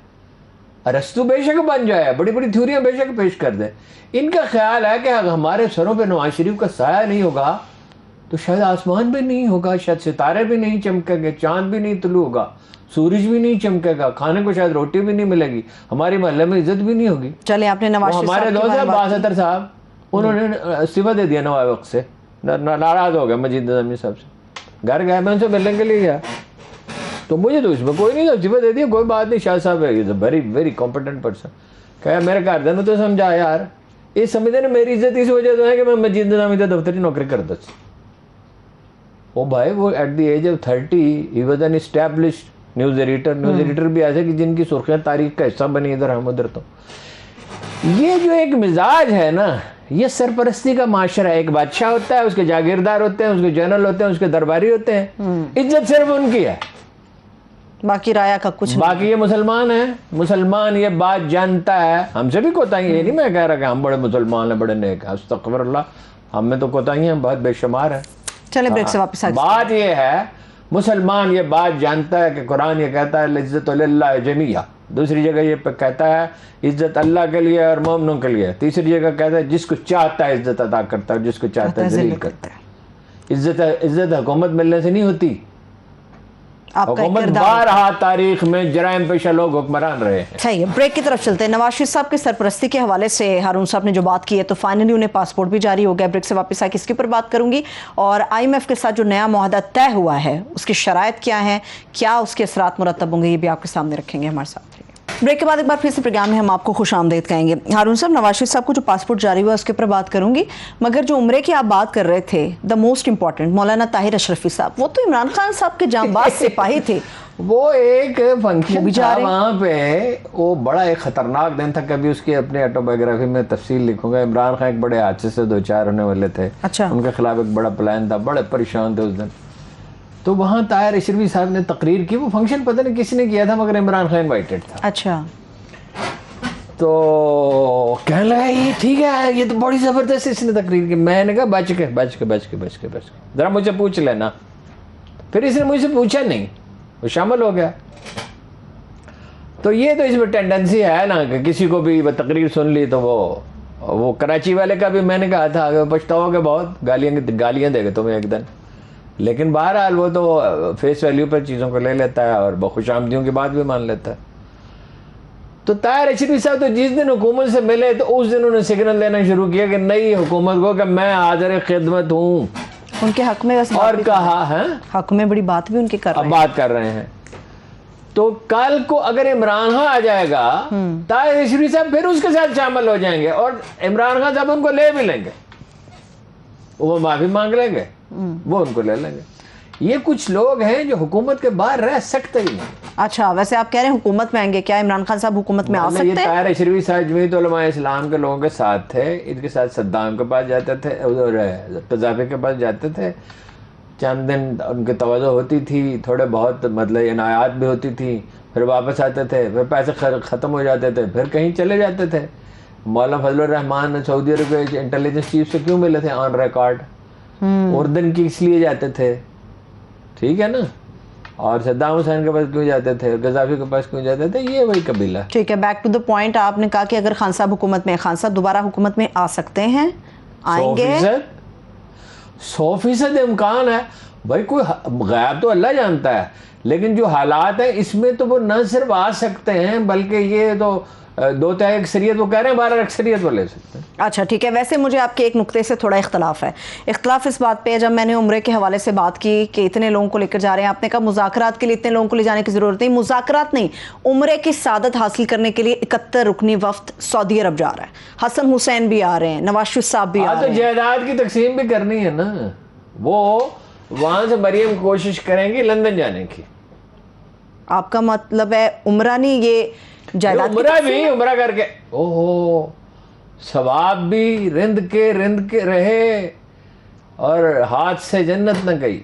ارسطو بے شک بن جائے, بڑی بڑی تھیوریاں بے شک پیش کر دے. ان کا خیال ہے کہ اگر ہمارے سروں پہ نواز شریف کا سایہ نہیں ہوگا تو شاید آسمان بھی نہیں ہوگا, شاید ستارے بھی نہیں چمکیں گے, چاند بھی نہیں طلوع ہوگا, سورج بھی نہیں چمکے گا, کھانے کو شاید روٹی بھی نہیں ملے گی, ہماری محلے میں عزت بھی نہیں ہوگی. چلے آپ نے نواز شریف ہمارے دوست عباس اطہر صاحب, انہوں نے استعفیٰ دے دیا نواب وقت سے, ناراض ہو گئے مجید نظامی صاحب سے, گھر گئے, میں ان سے ملنے کے لیے گیا. تو مجھے تو اس میں کوئی نہیں, استعفیٰ دے دیا, کوئی بات نہیں. شاہ صاحب ہے ویری ویری کمپیٹنٹ پرسن. کہ میرے گھر دن تو سمجھا یار, یہ سمجھتے نا میری عزت اس وجہ سے ہے کہ میں مجید نظامی کا دفتری نوکری کرتا تھا. وہ بھائی وہ at the age of 30 he was an established news editor بھی ایسے کہ جن کی سرخیاں تاریخ کا حصہ بنی ادھر ہم ادھر. تو یہ جو ایک مزاج ہے نا, یہ سرپرستی کا معاشرہ ہے. ایک بادشاہ ہوتا ہے, اس کے جاگیردار ہوتے ہیں, اس کے جنرل ہوتے ہیں, اس کے درباری ہوتے ہیں, عزت صرف ان کی ہے, باقی رایا کا کچھ نہیں. باقی یہ مسلمان ہیں, مسلمان یہ بات جانتا ہے. ہم سے بھی کوتاہی, یہ نہیں میں کہہ رہا کہ ہم بڑے مسلمان ہیں, بڑے نیک ہیں, استغفر اللہ, ہم میں تو کوتاہیاں بہت بے شمار ہیں. چلے بریک سے واپس آ بات یہ ہے, مسلمان یہ بات جانتا ہے کہ قرآن یہ کہتا ہے العزت للہ جمیعا, دوسری جگہ یہ کہتا ہے عزت اللہ کے لیے اور مومنوں کے لیے, تیسری جگہ کہتا ہے جس کو چاہتا ہے عزت عطا کرتا ہے, جس کو چاہتا ہے ذلیل کرتا ہے. عزت حکومت ملنے سے نہیں ہوتی. حکومت بارہا تاریخ میں جرائم پیشہ لوگ حکمران رہے ہیں. صحیح ہے, بریک کی طرف چلتے ہیں. نواز شریف صاحب کی سرپرستی کے حوالے سے ہارون صاحب نے جو بات کی ہے, تو فائنلی انہیں پاسپورٹ بھی جاری ہو گیا. بریک سے واپس آ کے اس کے اوپر بات کروں گی, اور IMF کے ساتھ جو نیا معاہدہ طے ہوا ہے اس کی شرائط کیا ہیں, کیا اس کے اثرات مرتب ہوں گے, یہ بھی آپ کے سامنے رکھیں گے. ہمارے ساتھ رہیے. بریک کے بعد ایک بار پھر سے پروگرام میں ہم آپ کو خوش آمدید کہیں گے. ہارون صاحب, نواز شریف صاحب کو جو پاسپورٹ جاری ہوا اس کے اوپر بات کروں گی, مگر جو عمرے کی آپ بات کر رہے تھے, the most important Maulana Tahir اشرفی صاحب, وہ تو عمران خان صاحب کے جانباز سپاہی تھے. وہ ایک فنکشن تھا وہاں پہ, وہ بڑا ایک خطرناک دن تھا. کبھی اس کی اپنے آٹوبایوگرافی میں تفصیل لکھوں گا. عمران خان ایک بڑے حادثے سے دو چار ہونے والے تھے, ان کے خلاف ایک بڑا پلان تھا, بڑے پریشان تھے اس دن. تو وہاں طاہر اشرفی صاحب نے تقریر کی. وہ فنکشن پتہ نہیں کس نے کیا تھا, مگر عمران خان انوائٹڈ تھا. اچھا. تو کہنے لگا یہ ٹھیک ہے, یہ تو بڑی زبردست اس نے تقریر کی. میں نے کہا بچ کے ذرا مجھ سے پوچھ لینا. پھر اس نے مجھ سے پوچھا نہیں, وہ شامل ہو گیا. تو یہ تو اس میں ٹینڈنسی ہے نا کہ کسی کو بھی تقریر سن لی تو وہ کراچی والے کا بھی میں نے کہا تھا کہ پچھتاؤ گے بہت, گالیاں دے گے تمہیں ایک دن. لیکن بہرحال وہ تو فیس ویلیو پر چیزوں کو لے لیتا ہے اور بخوش آمدیوں کی بات بھی مان لیتا ہے. تو طاہر اشرفی صاحب تو جس دن حکومت سے ملے تو اس دن انہوں نے سگنل دینا شروع کیا کہ نئی حکومت کو کہ میں حاضر خدمت ہوں. ان کے حق میں اور کہا ہے حق میں بڑی بات بھی ان کی بات کر رہے ہیں. تو کل کو اگر عمران خان آ جائے گا, طاہر اشرفی صاحب پھر اس کے ساتھ شامل ہو جائیں گے, اور عمران خان صاحب ان کو لے بھی لیں گے, وہ معافی مانگ لیں گے, وہ ان کو لے لیں گے. یہ کچھ لوگ ہیں جو حکومت کے باہر رہ سکتے ہی نہیں. اچھا, ویسے آپ کہہ رہے ہیں حکومت میں آئیں گے, کیا عمران خان صاحب حکومت میں آ سکتے ہیں؟ یہ طاہر اشرفی صاحب جمعیت علماء اسلام کے لوگوں کے ساتھ تھے, ان کے ساتھ صدام کے پاس جاتے تھے, قذافی کے پاس جاتے تھے, چند دن ان کی توجہ ہوتی تھی, تھوڑے بہت مطلب عنایات بھی ہوتی تھی, پھر واپس آتے تھے, پھر پیسے ختم ہو جاتے تھے, پھر کہیں چلے جاتے تھے. مولانا فضل الرحمان سعودی عرب کے انٹیلیجنس چیف سے کیوں ملے تھے آن ریکارڈ؟ اردن کی اس لیے جاتے تھے, ٹھیک ہے نا, اور صدام حسین کے پاس کیوں جاتے تھے, قذافی کے پاس کیوں جاتے تھے, یہ وہی قبیلہ. ٹھیک ہے, بیک ٹو دا پوائنٹ, آپ نے کہا کہ اگر خان صاحب حکومت میں, خان صاحب دوبارہ حکومت میں آ سکتے ہیں, آئیں گے؟ 100% امکان ہے بھائی. کوئی غیب تو اللہ جانتا ہے, لیکن جو حالات ہیں اس میں تو وہ نہ صرف آ سکتے ہیں بلکہ یہ تو 2/3 اکثریت وہ کہہ رہے ہیں, 12 اکثریت وہ لے سکتے ہیں. اچھا ٹھیک ہے. ویسے مجھے آپ کے ایک نقطے سے تھوڑا اختلاف ہے. اختلاف اس بات پہ ہے, جب میں نے عمرے کے حوالے سے بات کی کہ اتنے لوگوں کو لے کر جا رہے ہیں, آپ نے کہا مذاکرات کے لیے اتنے لوگوں کو لے جانے کی ضرورت نہیں. مذاکرات نہیں, عمرے کی سعادت حاصل کرنے کے لیے 71 رکنی وفد سعودی عرب جا رہا ہے. حسن حسین بھی آ رہے ہیں, نواز شریف صاحب بھی آ رہے ہیں. تو جائیداد کی تقسیم بھی کرنی ہے نا. وہ وہاں سے مریم کوشش کریں گی لندن جانے کی. آپ کا مطلب ہے عمرہ نہیں, یہ جائیداد عمرہ بھی عمرہ کر کے ثواب بھی رند کے رہے اور ہاتھ سے جنت نہ گئی.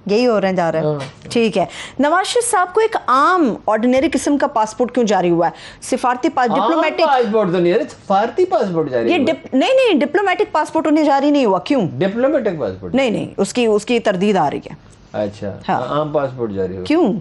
یہی ہو رہے جا رہا ہے. ٹھیک ہے. نواز شریف صاحب کو ایک عام آرڈینری قسم کا پاسپورٹ کیوں جاری ہوا ہے؟ سفارتی ڈپلومیٹک پاسپورٹ تو نہیں ہے، سفارتی پاسپورٹ جاری یہ نہیں ڈپلومیٹک پاسپورٹ انہیں جاری نہیں ہوا. کیوں؟ ڈپلومیٹک پاسپورٹ نہیں اس کی تردید آ رہی ہے. اچھا عام پاسپورٹ جاری ہوا. کیوں؟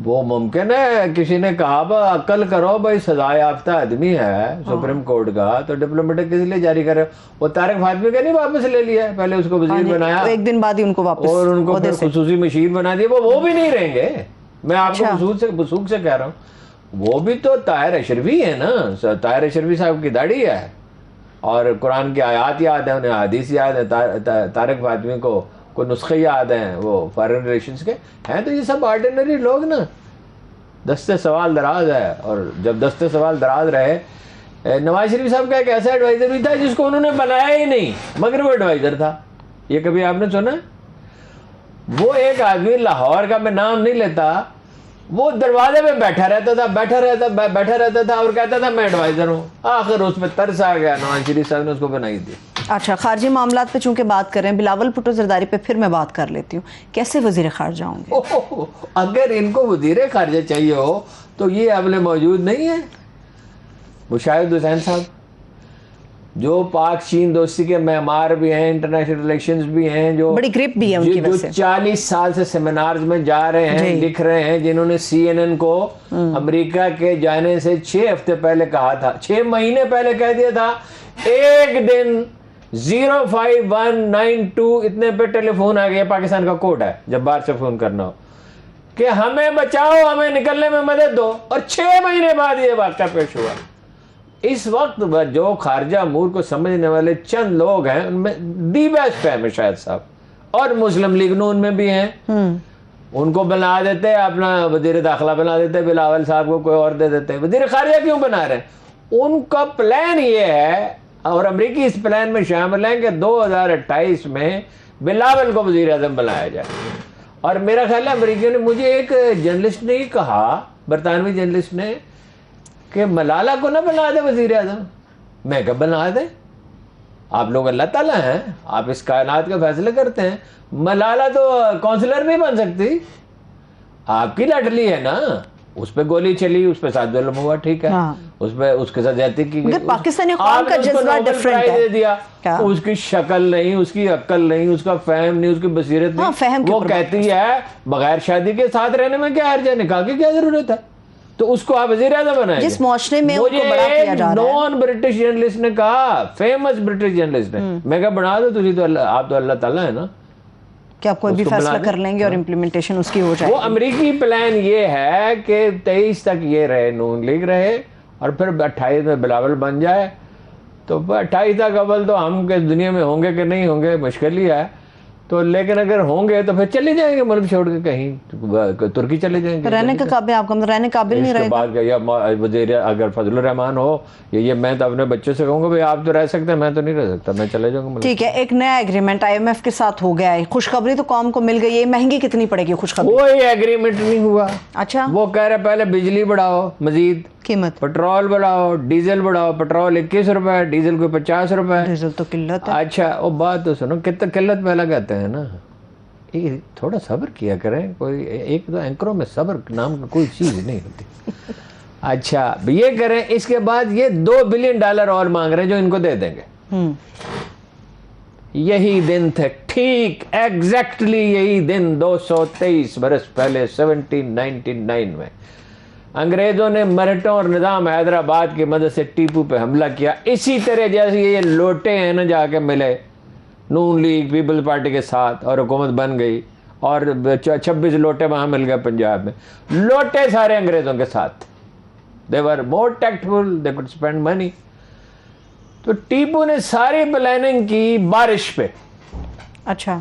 وہ ممکن ہے کسی نے کہا عقل کرو بھائی، سزا یافتہ آدمی ہے سپریم کورٹ کا، تو ڈپلومیٹک کس لیے جاری کرے؟ وہ طارق فاطمی کا نہیں واپس لے لیا، پہلے اس کو وزیر بنایا، ایک دن بعد ہی ان کو واپس، اور ان کو خصوصی مشیر بنا دیا. وہ بھی نہیں رہیں گے. میں آپ کو وثوق سے کہہ رہا ہوں، وہ بھی تو طاہر اشرفی ہے نا. طاہر اشرفی صاحب کی داڑھی ہے اور قرآن کی آیات یاد ہیں انہیں، حدیث یاد ہے. طارق فاطمی کو کوئی نسخے یاد ہیں وہ فارن ریلیشنز کے ہیں. تو یہ سب آرڈینری لوگ نا. دستے سوال دراز ہے، اور جب دستے سوال دراز رہے، نواز شریف صاحب کا ایک ایسا ایڈوائزر بھی تھا جس کو انہوں نے بنایا ہی نہیں، مگر وہ ایڈوائزر تھا. یہ کبھی آپ نے سنا؟ وہ ایک آدمی لاہور کا، میں نام نہیں لیتا، وہ دروازے میں بیٹھا رہتا تھا اور کہتا تھا میں ایڈوائزر ہوں. آخر اس پہ ترس آ گیا، نواز شریف صاحب نے اس کو بنائی دی. اچھا، خارجی معاملات پہ چونکہ بات کر رہے ہیں، بلاول بھٹو زرداری پہ پھر میں بات کر لیتی ہوں. کیسے وزیر خارجہ ہوں گے؟ اگر ان کو وزیر خارجہ چاہیے ہو تو یہ عملے موجود نہیں ہے. مشاہد حسین صاحب جو پاک چین دوستی کے معمار بھی ہیں، انٹرنیشنل ریلیشنز بھی ہیں، جو بڑی گرپ بھی ہے ان کی جو 40 سال سے سیمینارز میں جا رہے ہیں، لکھ رہے ہیں، جنہوں نے CNN کو امریکہ کے جانے سے 6 ہفتے پہلے کہا تھا، 6 مہینے پہلے کہہ دیا تھا، ایک دن 05192 اتنے پہ ٹیلی فون آ گیا، پاکستان کا کوڈ ہے جب باہر سے فون کرنا ہو، کہ ہمیں بچاؤ، ہمیں نکلنے میں مدد دو. اور 6 مہینے بعد یہ واقعہ پیش ہوا. اس وقت جو خارجہ امور کو سمجھنے والے چند لوگ ہیں، ان میں دی بیسٹ ہے مشاہد صاحب، اور مسلم لیگ نون میں بھی ہیں. ان کو بنا دیتے، اپنا وزیر داخلہ بنا دیتے، بلاول صاحب کو کوئی اور دے دیتے. وزیر خارجہ کیوں بنا رہے ہیں؟ ان کا پلان یہ ہے، اور امریکی اس پلان میں شامل ہیں، کہ 2028 میں بلاول کو وزیر اعظم بنایا جائے. اور میرا خیال ہے امریکیوں نے، مجھے ایک جرنلسٹ نے ہی کہا، برطانوی جرنلسٹ نے، کہ ملالہ کو نہ بنا دے وزیر اعظم. میں کہا بنا دے، آپ لوگ اللہ تعالیٰ ہیں، آپ اس کائنات کا فیصلے کرتے ہیں. ملالہ تو کونسلر نہیں بن سکتی، آپ کی لاڈلی ہے نا. اس پہ گولی چلی، اس پہ 7 ظلم ہوا، ٹھیک ہے، اس پہ اس کے ساتھ زیادتی کی گئی، پاکستانی قوم کا جذبہ ڈیفرنٹ ہے. دے دیا. اس کی شکل نہیں، اس کی عقل نہیں، اس کا فہم نہیں، اس کی بصیرت نہیں. وہ کہتی ہے بغیر شادی کے ساتھ رہنے میں کیا حرج ہے، نکاح کی کیا ضرورت ہے، تو اس کو آپ وزیر اعظم بنائیں گے. جس معاشرے میں مجھے ایک نان برٹش جرنلسٹ نے کہا، فیمس برٹش جرنلسٹ نے، میں کہا بنا دو تجھے، تو آپ تو اللہ تعالیٰ ہے نا، کہ آپ کوئی بھی فیصلہ کر لیں گے اور امپلیمنٹیشن اس کی ہو جائے. وہ امریکی پلان یہ ہے کہ 23 تک یہ رہے، نون لیگ رہے، اور پھر 28 میں بلاول بن جائے. تو 28 تک اول تو ہم کس دنیا میں ہوں گے کہ نہیں ہوں گے مشکل ہی ہے. تو لیکن اگر ہوں گے تو پھر چلے جائیں گے ملک چھوڑ کے، کہیں ترکی چلے جائیں گے. رہنے کے قابل، آپ کا رہنے قابل نہیں رہے. بعد یا وزیر اگر فضل الرحمان ہو، یہ میں تو اپنے بچوں سے کہوں گا بھائی آپ تو رہ سکتے ہیں، میں تو نہیں رہ سکتا، میں چلے جاؤں گا. ٹھیک ہے. ایک نیا ایگریمنٹ IMF کے ساتھ ہو گیا ہے، خوشخبری تو قوم کو مل گئی ہے. مہنگی کتنی پڑے گی خوشخبری؟ کوئی ایگریمنٹ نہیں ہوا. اچھا، وہ کہہ رہے پہلے بجلی بڑھاؤ مزید، قیمت پٹرول بڑھاؤ، ڈیزل بڑھاؤ. پٹرول 21 روپے، ڈیزل کو 50 روپے. ڈیزل تو قلت ہے. اچھا وہ بات تو سنو، کتنا قلت پہلا کہتے ہیں نا، تھوڑا صبر کیا کریں. کوئی ایک تو اینکروں میں صبر نام کا کوئی چیز نہیں ہوتی. اچھا یہ کریں، اس کے بعد یہ $2 بلین اور مانگ رہے ہیں جو ان کو دے دیں گے. یہی دن تھے، ٹھیک ایگزیکٹلی یہی دن 223 برس پہلے 1799 میں انگریزوں نے مرہٹوں اور نظام حیدرآباد کی مدد سے ٹیپو پہ حملہ کیا. اسی طرح جیسے یہ لوٹے ہیں نا، جا کے ملے نون لیگ پیپلز پارٹی کے ساتھ اور حکومت بن گئی، اور 26 لوٹے وہاں مل گئے پنجاب میں. لوٹے سارے انگریزوں کے ساتھ. they were more tactful, they could spend money. تو ٹیپو نے ساری پلاننگ کی بارش پہ. اچھا،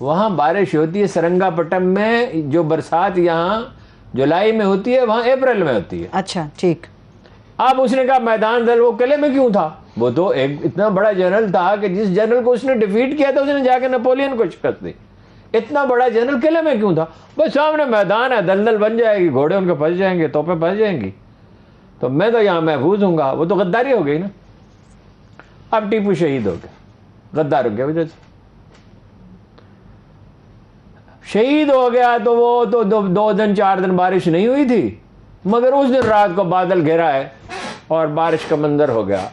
وہاں بارش ہوتی ہے سرنگا پٹم میں، جو برسات یہاں جولائی میں ہوتی ہے وہاں اپریل میں ہوتی ہے. اچھا ٹھیک. اب اس نے کہا میدان دل وہ قلعے میں کیوں تھا؟ وہ تو ایک اتنا بڑا جنرل تھا کہ جس جنرل کو اس نے ڈیفیٹ کیا تھا اس نے جا کے نپولین کو شکست دی. اتنا بڑا جنرل قلعے میں کیوں تھا؟ بس سامنے میدان ہے، دلدل بن جائے گی، گھوڑے ان کے پھنس جائیں گے، توپیں پھنس جائیں گی، تو میں تو یہاں محفوظ ہوں گا. وہ تو غداری ہو گئی نا. اب ٹیپو شہید ہو گیا غدار ہو گیا وجہ سے. شہید ہو گیا تو وہ تو 2 دن 4 دن بارش نہیں ہوئی تھی، مگر اس دن رات کو بادل گھیرا ہے اور بارش کا منظر ہو گیا،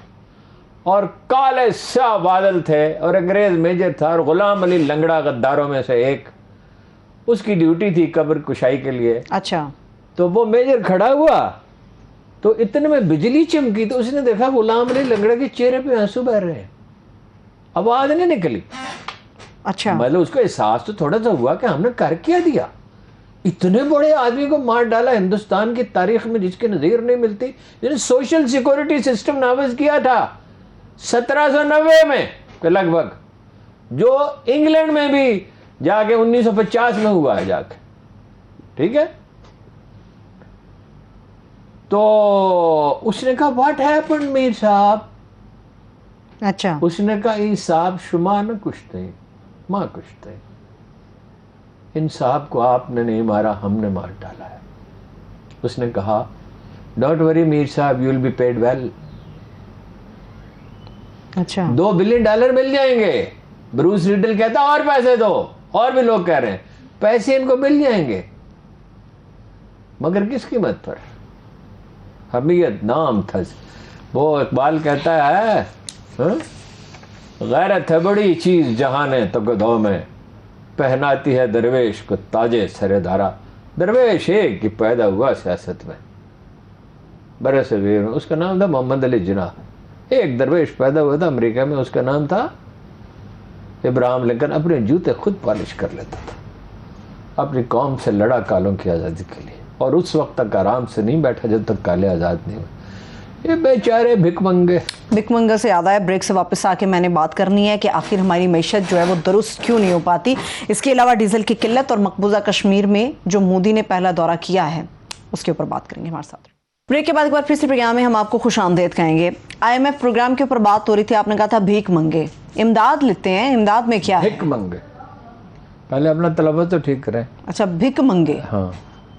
اور کالے سیاہ بادل تھے، اور انگریز میجر تھا، اور غلام علی لنگڑا غداروں میں سے ایک، اس کی ڈیوٹی تھی قبر کشائی کے لیے. اچھا. تو وہ میجر کھڑا ہوا تو اتنے میں بجلی چمکی، تو اس نے دیکھا غلام علی لنگڑا کے چہرے پہ آنسو بہ رہے ہیں، آواز نہیں نکلی. اچھا. مطلب اس کو احساس تو تھوڑا سا ہوا کہ ہم نے کر کیا دیا، اتنے بڑے آدمی کو مار ڈالا ہندوستان کی تاریخ میں جس کی نظیر نہیں ملتی، جس نے سوشل سیکورٹی سسٹم نافذ کیا تھا 1790 میں کہ لگ بھگ، جو انگلینڈ میں بھی جا کے 1950 میں ہوا ہے جا کے. ٹھیک ہے. تو اس نے کہا واٹ ہیپن میر صاحب. اچھا. اس نے کہا ای صاحب شما نہ کچھ نہیں، ماں کچھ نہیں، ان صاحب کو آپ نے نہیں مارا، ہم نے مار ڈالا ہے. اس نے کہا ڈونٹ وری میر صاحب، you will be paid well. اچھا. $2 بلین مل جائیں گے. بروس ریڈل کہتا اور پیسے دو، اور بھی لوگ کہہ رہے ہیں پیسے ان کو مل جائیں گے، مگر کس قیمت پر؟ حمیت نام تھا. وہ اقبال کہتا ہے غیرت ہے بڑی چیز جہاں نے تو گدھوں میں، پہناتی ہے درویش کو تاجے سر دھارا. درویش ایک ہی پیدا ہوا سیاست میں برصغیر میں، اس کا نام تھا محمد علی جناح. ایک درویش پیدا ہوا تھا امریکہ میں، اس کا نام تھا ابراہم لنکن. اپنے جوتے خود پالش کر لیتا تھا، اپنی قوم سے لڑا کالوں کی آزادی کے لیے، اور اس وقت تک آرام سے نہیں بیٹھا جب تک کالے آزاد نہیں ہوئے. یہ بیچارے بھک منگے. بھک منگا سے یاد آیا، بریک سے واپس آ کے میں نے بات کرنی ہے کہ آخر ہماری معیشت جو ہے وہ درست کیوں نہیں ہو پاتی. اس کے علاوہ ڈیزل کی قلت اور مقبوضہ کشمیر میں جو مودی نے پہلا دورہ کیا ہے اس کے اوپر بات کریں گے ہمارے ساتھ. بریک کے بعد ایک بار پھر سے پروگرام میں ہم آپ کو خوش آمدید کہیں گے. IMF پروگرام کے اوپر بات ہو رہی تھی، آپ نے کہا تھا بھیک منگے. امداد لیتے ہیں، امداد میں کیا ہے؟ بھک منگے. پہلے اپنا تلفظ تو ٹھیک کریں. اچھا بھک منگے. ہاں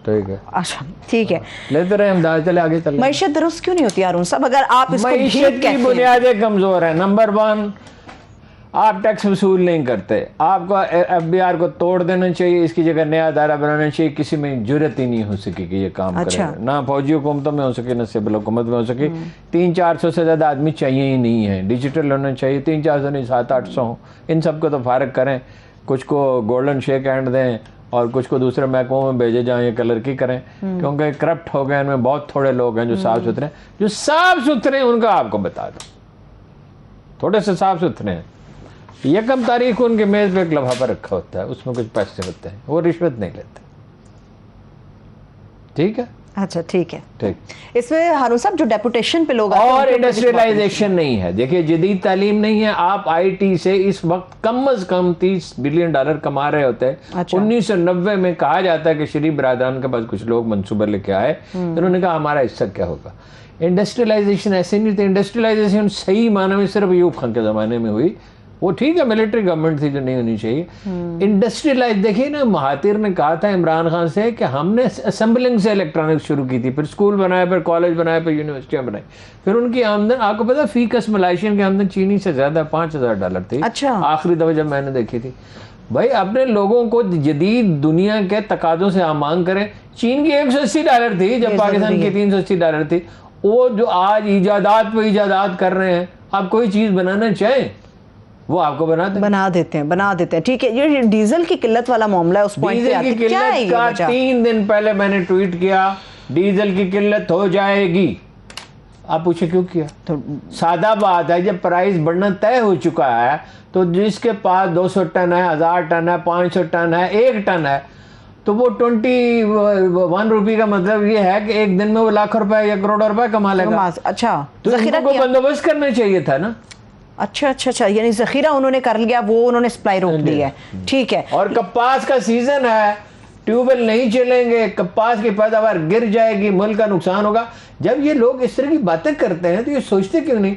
ٹھیک ہے. اچھا ٹھیک ہے. لیتے رہے امداد، چلے آگے چلیں. معیشت درست کیوں نہیں ہوتی ہارون صاحب اگر آپ اس کو بھیک معیشت کہتے کی ہیں؟ بنیادیں کمزور ہیں. نمبر 1، آپ ٹیکس وصول نہیں کرتے. آپ کو FBR کو توڑ دینا چاہیے، اس کی جگہ نیا ادارہ بنانا چاہیے. کسی میں جرت ہی نہیں ہو سکی کہ یہ کام کرے، نہ فوجی حکومتوں میں ہو سکی، نہ سول حکومت میں ہو سکی. 300-400 سے زیادہ آدمی چاہیے ہی نہیں ہیں. ڈیجیٹل ہونا چاہیے. 300-400 نہیں، 700-800 ہوں. ان سب کو تو فارغ کریں، کچھ کو گولڈن شیک ہینڈ دیں اور کچھ کو دوسرے محکموں میں بھیجے جائیں، یہ کلرکی کریں، کیونکہ کرپٹ ہو گئے. ان میں بہت تھوڑے لوگ ہیں جو صاف ستھرے ہیں. جو صاف ستھرے ہیں ان کا آپ کو بتا دوں، تھوڑے سے صاف ستھرے ہیں. 1 تاریخ ان کے میز پہ ایک لفافہ رکھا ہوتا ہے، اس میں کچھ پیسے ہوتے ہیں، وہ رشوت نہیں لیتے. ٹھیک ہے. اچھا ٹھیک ہے. ٹھیک. اس میں ہارون صاحب جو ڈیپوٹیشن پہ لوگ آتے ہیں اور انڈسٹریلائزیشن نہیں ہے. دیکھیے جدید تعلیم نہیں ہے. آپ IT سے اس وقت کم از کم $30 بلین کما رہے ہوتے ہیں. 1990 میں کہا جاتا ہے کہ شریف برادران کے پاس کچھ لوگ منصوبہ لے کے آئے، انہوں نے کہا ہمارا حصہ کیا ہوگا. انڈسٹریلائزیشن ایسے نہیں تھے. انڈسٹریلائزیشن صحیح معنی میں صرف ایوب خان کے زمانے میں ہوئی. وہ ٹھیک ہے ملٹری گورنمنٹ تھی جو نہیں ہونی چاہیے. انڈسٹریلائز دیکھیے نا، مہاتیر نے کہا تھا عمران خان سے کہ ہم نے اسمبلنگ سے الیکٹرانکس شروع کی تھی، پھر اسکول بنائے، پھر کالج بنائے، پھر یونیورسٹیاں بنائی. پھر ان کی آمدن آپ کو پتا فی کس ملائیشین کی آمدن چینی سے زیادہ $5000 تھی. اچھا. آخری دفعہ جب میں نے دیکھی تھی. بھائی اپنے لوگوں کو جدید دنیا کے تقاضوں سے مانگ کریں. چین کی $180 تھی جب پاکستان کی $380 تھی. وہ جو آج ایجادات پہ ایجادات کر رہے ہیں، آپ کوئی چیز بنانا چاہیں وہ آپ کو بنا دیتے ہیں. ٹھیک ہے. یہ ڈیزل کی قلت والا معاملہ ہے، اس پوائنٹ پہ آتے ہیں. کیا ہے یہ وجہ؟ 3 دن پہلے میں نے ٹویٹ کیا ڈیزل کی قلت ہو جائے گی. آپ پوچھے کیوں کیا؟ سادہ بات ہے، جب پرائز بڑھنا طے ہو چکا ہے تو جس کے پاس 200 ٹن ہے، 1000 ٹن ہے، 500 ٹن ہے، 1 ٹن ہے، تو وہ 21 روپے کا مطلب یہ ہے کہ ایک دن میں وہ $1,00,000 یا $1,00,00,000 کما لے گا. اچھا تو ان کو بندوبست کرنا چاہیے تھا نا. اچھا یعنی ذخیرہ انہوں نے کر لیا، وہ انہوں نے سپلائی روک دی ہے. ٹھیک ہے. اور کپاس کا سیزن ہے، ٹیوبل نہیں چلیں گے، کپاس کی پیداوار گر جائے گی، ملک کا نقصان ہوگا. جب یہ لوگ اس طرح کی باتیں کرتے ہیں تو یہ سوچتے کیوں نہیں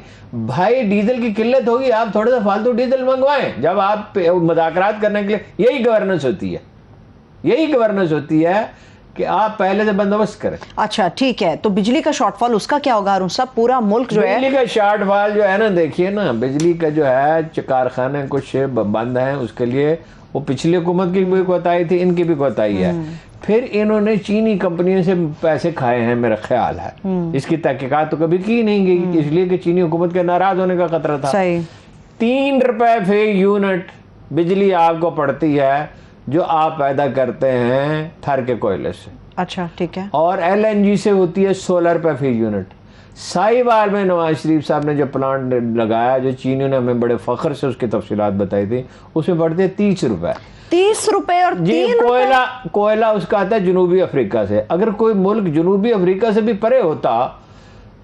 بھائی ڈیزل کی قلت ہوگی، آپ تھوڑا سا فالتو ڈیزل منگوائیں. جب آپ مذاکرات کرنے کے لیے یہی گورننس ہوتی ہے کہ آپ پہلے سے بندوبست کریں. اچھا ٹھیک ہے. تو بجلی کا شارٹ فال اس کا کیا ہوگا ہارون صاحب؟ پورا ملک جو ہے بجلی کا شارٹ فال جو ہے نا، دیکھیے نا، بجلی کا جو ہے کارخانے کچھ بند ہیں، اس کے لیے وہ پچھلی حکومت کی بھی کوتاہی تھی, ان کی بھی کوتاہی ہے. پھر انہوں نے چینی کمپنیوں سے پیسے کھائے ہیں میرا خیال ہے. اس کی تحقیقات تو کبھی کی نہیں گئی, اس لیے کہ چینی حکومت کے ناراض ہونے کا خطرہ تھا. 3 روپے فی یونٹ بجلی آپ کو پڑتی ہے جو آپ پیدا کرتے ہیں تھر کے کوئلے سے. اچھا ٹھیک ہے. اور LNG سے ہوتی ہے 16 روپے فی یونٹ. ساہیوال میں نواز شریف صاحب نے جو پلانٹ لگایا, جو چینیوں نے ہمیں بڑے فخر سے اس کی تفصیلات بتائی تھی, اس میں پڑتے 30 روپے. 30 روپے اور 3 جی کوئلہ اس کا آتا ہے جنوبی افریقہ سے. اگر کوئی ملک جنوبی افریقہ سے بھی پرے ہوتا,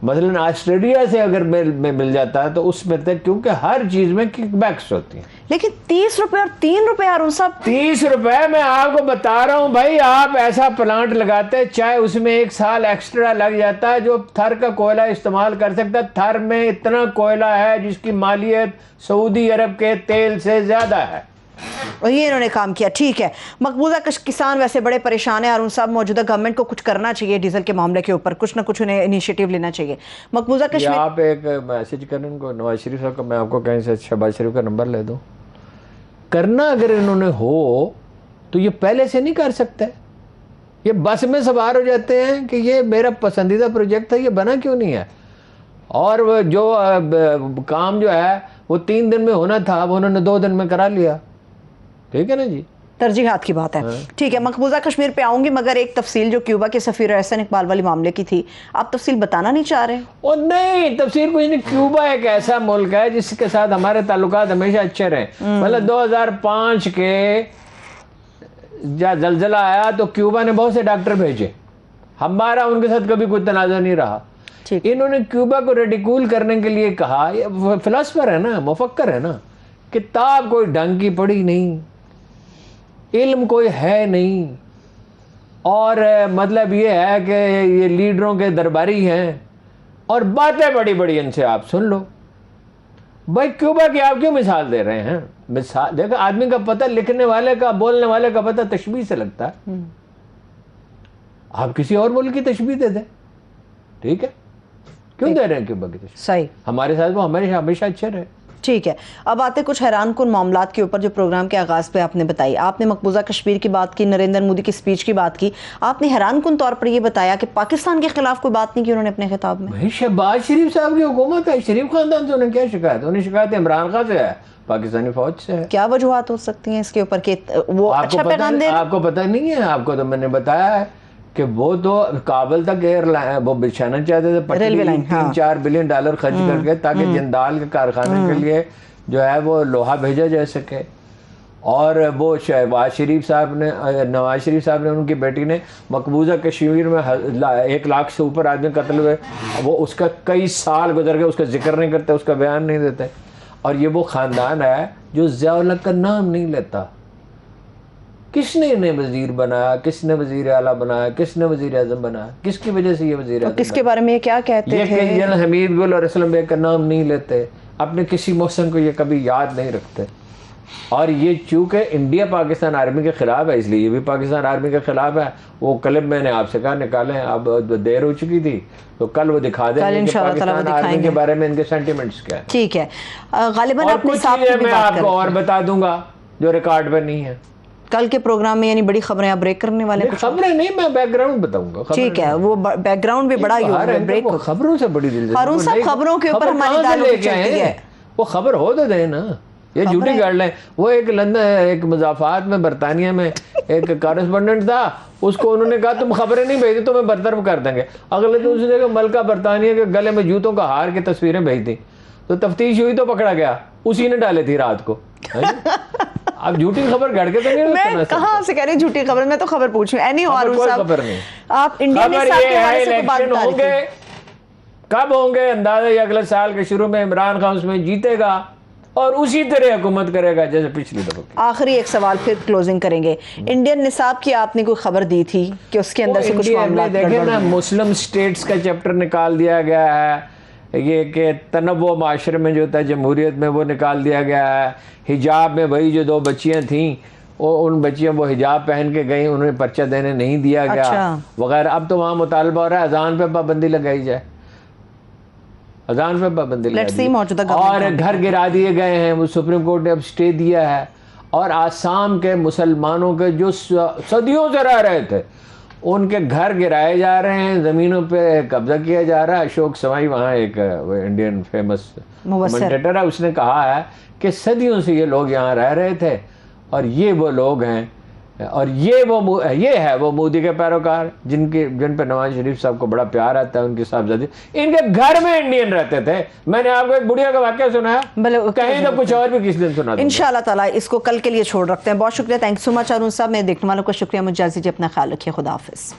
مثلا آسٹریلیا سے اگر مل جاتا ہے تو اس میں تک, کیونکہ ہر چیز میں کک بیکس ہوتی ہیں. لیکن 30 روپے اور 3 روپے ہارون صاحب, 30 روپے میں آپ کو بتا رہا ہوں بھائی, آپ ایسا پلانٹ لگاتے چاہے اس میں 1 سال ایکسٹرا لگ جاتا ہے جو تھر کا کوئلہ استعمال کر سکتا ہے. تھر میں اتنا کوئلہ ہے جس کی مالیت سعودی عرب کے تیل سے زیادہ ہے, اور یہ انہوں نے کام کیا. ٹھیک ہے. مقبوضہ کسان ویسے بڑے پریشان ہیں ہارون صاحب, موجودہ گورنمنٹ کو کچھ کرنا چاہیے ڈیزل کے معاملے کے اوپر, کچھ نہ کچھ انہیں انیشیٹو لینا چاہیے. مقبوضہ کشمیر, آپ ایک میسج کریں ان کو, نواز شریف صاحب کا, میں آپ کو کہیں سے شہباز شریف کا نمبر لے دوں. کرنا اگر انہوں نے ہو تو یہ پہلے سے نہیں کر سکتے. یہ بس میں سوار ہو جاتے ہیں کہ یہ میرا پسندیدہ پروجیکٹ تھا, یہ بنا کیوں نہیں ہے. اور جو کام جو ہے وہ 3 دن میں ہونا تھا وہ انہوں نے 2 دن میں کرا لیا. ٹھیک ہے نا جی, ترجیحات کی بات ہے. ٹھیک ہے. مقبوضہ کشمیر پہ آؤں گی, مگر ایک تفصیل جو کیوبا کے سفیر احسن اقبال والی معاملے کی تھی, آپ تفصیل بتانا نہیں چاہ رہے؟ اور نہیں, تفصیل کچھ نہیں. کیوبا ایک ایسا ملک ہے جس کے ساتھ ہمارے تعلقات ہمیشہ اچھے رہے. مطلب 2005 کے جب زلزلہ آیا تو کیوبا نے بہت سے ڈاکٹر بھیجے, ہمارا ان کے ساتھ کبھی کوئی تنازع نہیں رہا. انہوں نے کیوبا کو ریڈیکول کرنے کے لیے کہا, یہ فلسفر ہے نا, مفکر ہے نا, کتاب کوئی ڈھنگ کی پڑھی نہیں, علم کوئی ہے نہیں, اور مطلب یہ ہے کہ یہ لیڈروں کے درباری ہیں, اور باتیں بڑی بڑی ان سے آپ سن لو. بھائی کیوبا کی آپ کیوں مثال دے رہے ہیں؟ مثال دیکھو, آدمی کا پتہ لکھنے والے کا, بولنے والے کا پتہ تشبیہ سے لگتا ہے. آپ کسی اور ملک کی تشبیہ دے دیں, ٹھیک ہے, کیوں دے رہے ہیں کیوبا کی تشبیہ؟ صحیح. ہمارے ساتھ وہ ہمیشہ اچھے رہے. ٹھیک ہے. اب آتے کچھ حیران کن معاملات کے اوپر جو پروگرام کے آغاز پہ آپ نے بتائی. آپ نے مقبوضہ کشمیر کی بات کی, نریندر مودی کی سپیچ کی بات کی, آپ نے حیران کن طور پر یہ بتایا کہ پاکستان کے خلاف کوئی بات نہیں کی انہوں نے اپنے خطاب میں. شہباز شریف صاحب کی حکومت ہے, شریف خاندان سے انہیں کیا شکایت؟ انہیں شکایت عمران خان سے ہے, پاکستانی فوج سے ہے. کیا وجوہات ہو سکتی ہیں اس کے اوپر کہ وہ اچھا پیغام دے؟ آپ کو پتہ نہیں ہے؟ آپ کو تو میں نے بتایا ہے کہ وہ تو کابل تک ایئر لائن وہ بچھانا چاہتے تھے, $3-4 بلین خرچ کر کے, تاکہ جندال کے کارخانے کے لیے جو ہے وہ لوہا بھیجا جا سکے. اور وہ نواز شریف صاحب نے ان کی بیٹی نے مقبوضہ کشمیر میں 1 لاکھ سے اوپر آدمی قتل ہوئے, وہ اس کا کئی سال گزر گئے, اس کا ذکر نہیں کرتے, اس کا بیان نہیں دیتے. اور یہ وہ خاندان ہے جو ضیاء الحق کا نام نہیں لیتا. کس نے انہیں وزیر بنایا, کس نے وزیر اعلیٰ بنایا, کس نے وزیر اعظم بنایا, کس کی وجہ سے یہ وزیر اعظم؟ کس کے بارے میں یہ کیا کہتے تھے؟ یہ کہ جنرل حمید گل اور اسلم بیگ کا نام نہیں لیتے, اپنے کسی محسن کو یہ کبھی یاد نہیں رکھتے. اور یہ چونکہ انڈیا پاکستان آرمی کے خلاف ہے, اس لیے یہ بھی پاکستان آرمی کے خلاف ہے. وہ کلپ میں نے آپ سے کہا نکالیں, اب دیر ہو چکی تھی, تو کل وہ دکھا دیں گے کہ پاکستان آرمی کے بارے میں ان کے سینٹیمنٹس کیا ہیں. ٹھیک ہے. غالباً اور کچھ چیزیں میں آپ کو اور بتا دوں گا جو ریکارڈ پہ نہیں ہے. کل کے پروگرام میں یعنی بڑی خبریں آپ بریک کرنے والے ہیں؟ خبریں نہیں, میں بیک گراؤنڈ بتاؤں گا. ٹھیک ہے, وہ بیک گراؤنڈ بھی بڑا ہی ہوگا, بریک خبروں سے بڑی دلچسپی. ہارون صاحب خبروں کے اوپر ہماری تعلق چلتی ہے, وہ خبر ہو تو دیں نا, یہ جھوٹی گاڑ لیں. وہ ایک لندن ایک مضافات میں برطانیہ میں ایک کارسپونڈنٹ تھا, اس کو انہوں نے کہا تم خبریں نہیں بھیجتے تو میں برطرف کر دیں گے. اگلے دن اس نے ملکہ برطانیہ کے گلے میں جوتوں کا ہار کی تصویریں بھیج دیں, تو تفتیش ہوئی تو پکڑا گیا, اسی نے ڈالے تھی رات کو. اب جھوٹی خبر گھڑ کے تو نہیں, میں کہاں سے کہہ رہی ہوں جھوٹی خبر, میں تو خبر پوچھ رہی ہوں. ہارون صاحب آپ انڈین نصاب کے حوالے سے بات بتا رہے تھے, کب ہوں گے اندازہ یہ اگلے سال کے شروع میں عمران خان اس میں جیتے گا اور اسی طرح حکومت کرے گا جیسے پچھلی دفعہ. آخری ایک سوال پھر کلوزنگ کریں گے. انڈین نصاب کی آپ نے کوئی خبر دی تھی کہ اس کے اندر سے کچھ معاملات دیکھیں نا, مسلم سٹیٹس کا چیپٹر نکال دیا گیا ہے, یہ کہ تنوع معاشرے میں جو ہوتا ہے جمہوریت میں وہ نکال دیا گیا ہے. حجاب میں وہی جو 2 بچیاں تھیں, ان بچیاں وہ حجاب پہن کے گئیں, انہیں پرچہ دینے نہیں دیا گیا وغیرہ. اب تو وہاں مطالبہ ہو رہا ہے اذان پہ پابندی لگائی جائے, اذان پہ پابندی لگائی, اور گھر گرا دیے گئے ہیں, وہ سپریم کورٹ نے اب سٹے دیا ہے. اور آسام کے مسلمانوں کے جو صدیوں سے رہ رہے تھے ان کے گھر گرائے جا رہے ہیں, زمینوں پہ قبضہ کیا جا رہا ہے. اشوک سوائی وہاں ایک انڈین فیمس کمنٹیٹر ہے, اس نے کہا ہے کہ صدیوں سے یہ لوگ یہاں رہ رہے تھے اور یہ وہ لوگ ہیں اور یہ ہے وہ مودی کے پیروکار جن پہ نواز شریف صاحب کو بڑا پیار آتا ہے. ان کی صاحبزادی ان کے گھر میں انڈین رہتے تھے. میں نے آپ کو ایک بڑھیا کا واقعہ سنا ہے, کہیں تو کچھ اور بھی کس دن سنا. انشاءاللہ تعالیٰ اس کو کل کے لیے چھوڑ رکھتے ہیں. بہت شکریہ, تھینک سو مچ ارون صاحب. میرے دیکھنے والوں کا شکریہ, مجھے اجازت دیجیے, اپنا خیال رکھیے, خدا حافظ.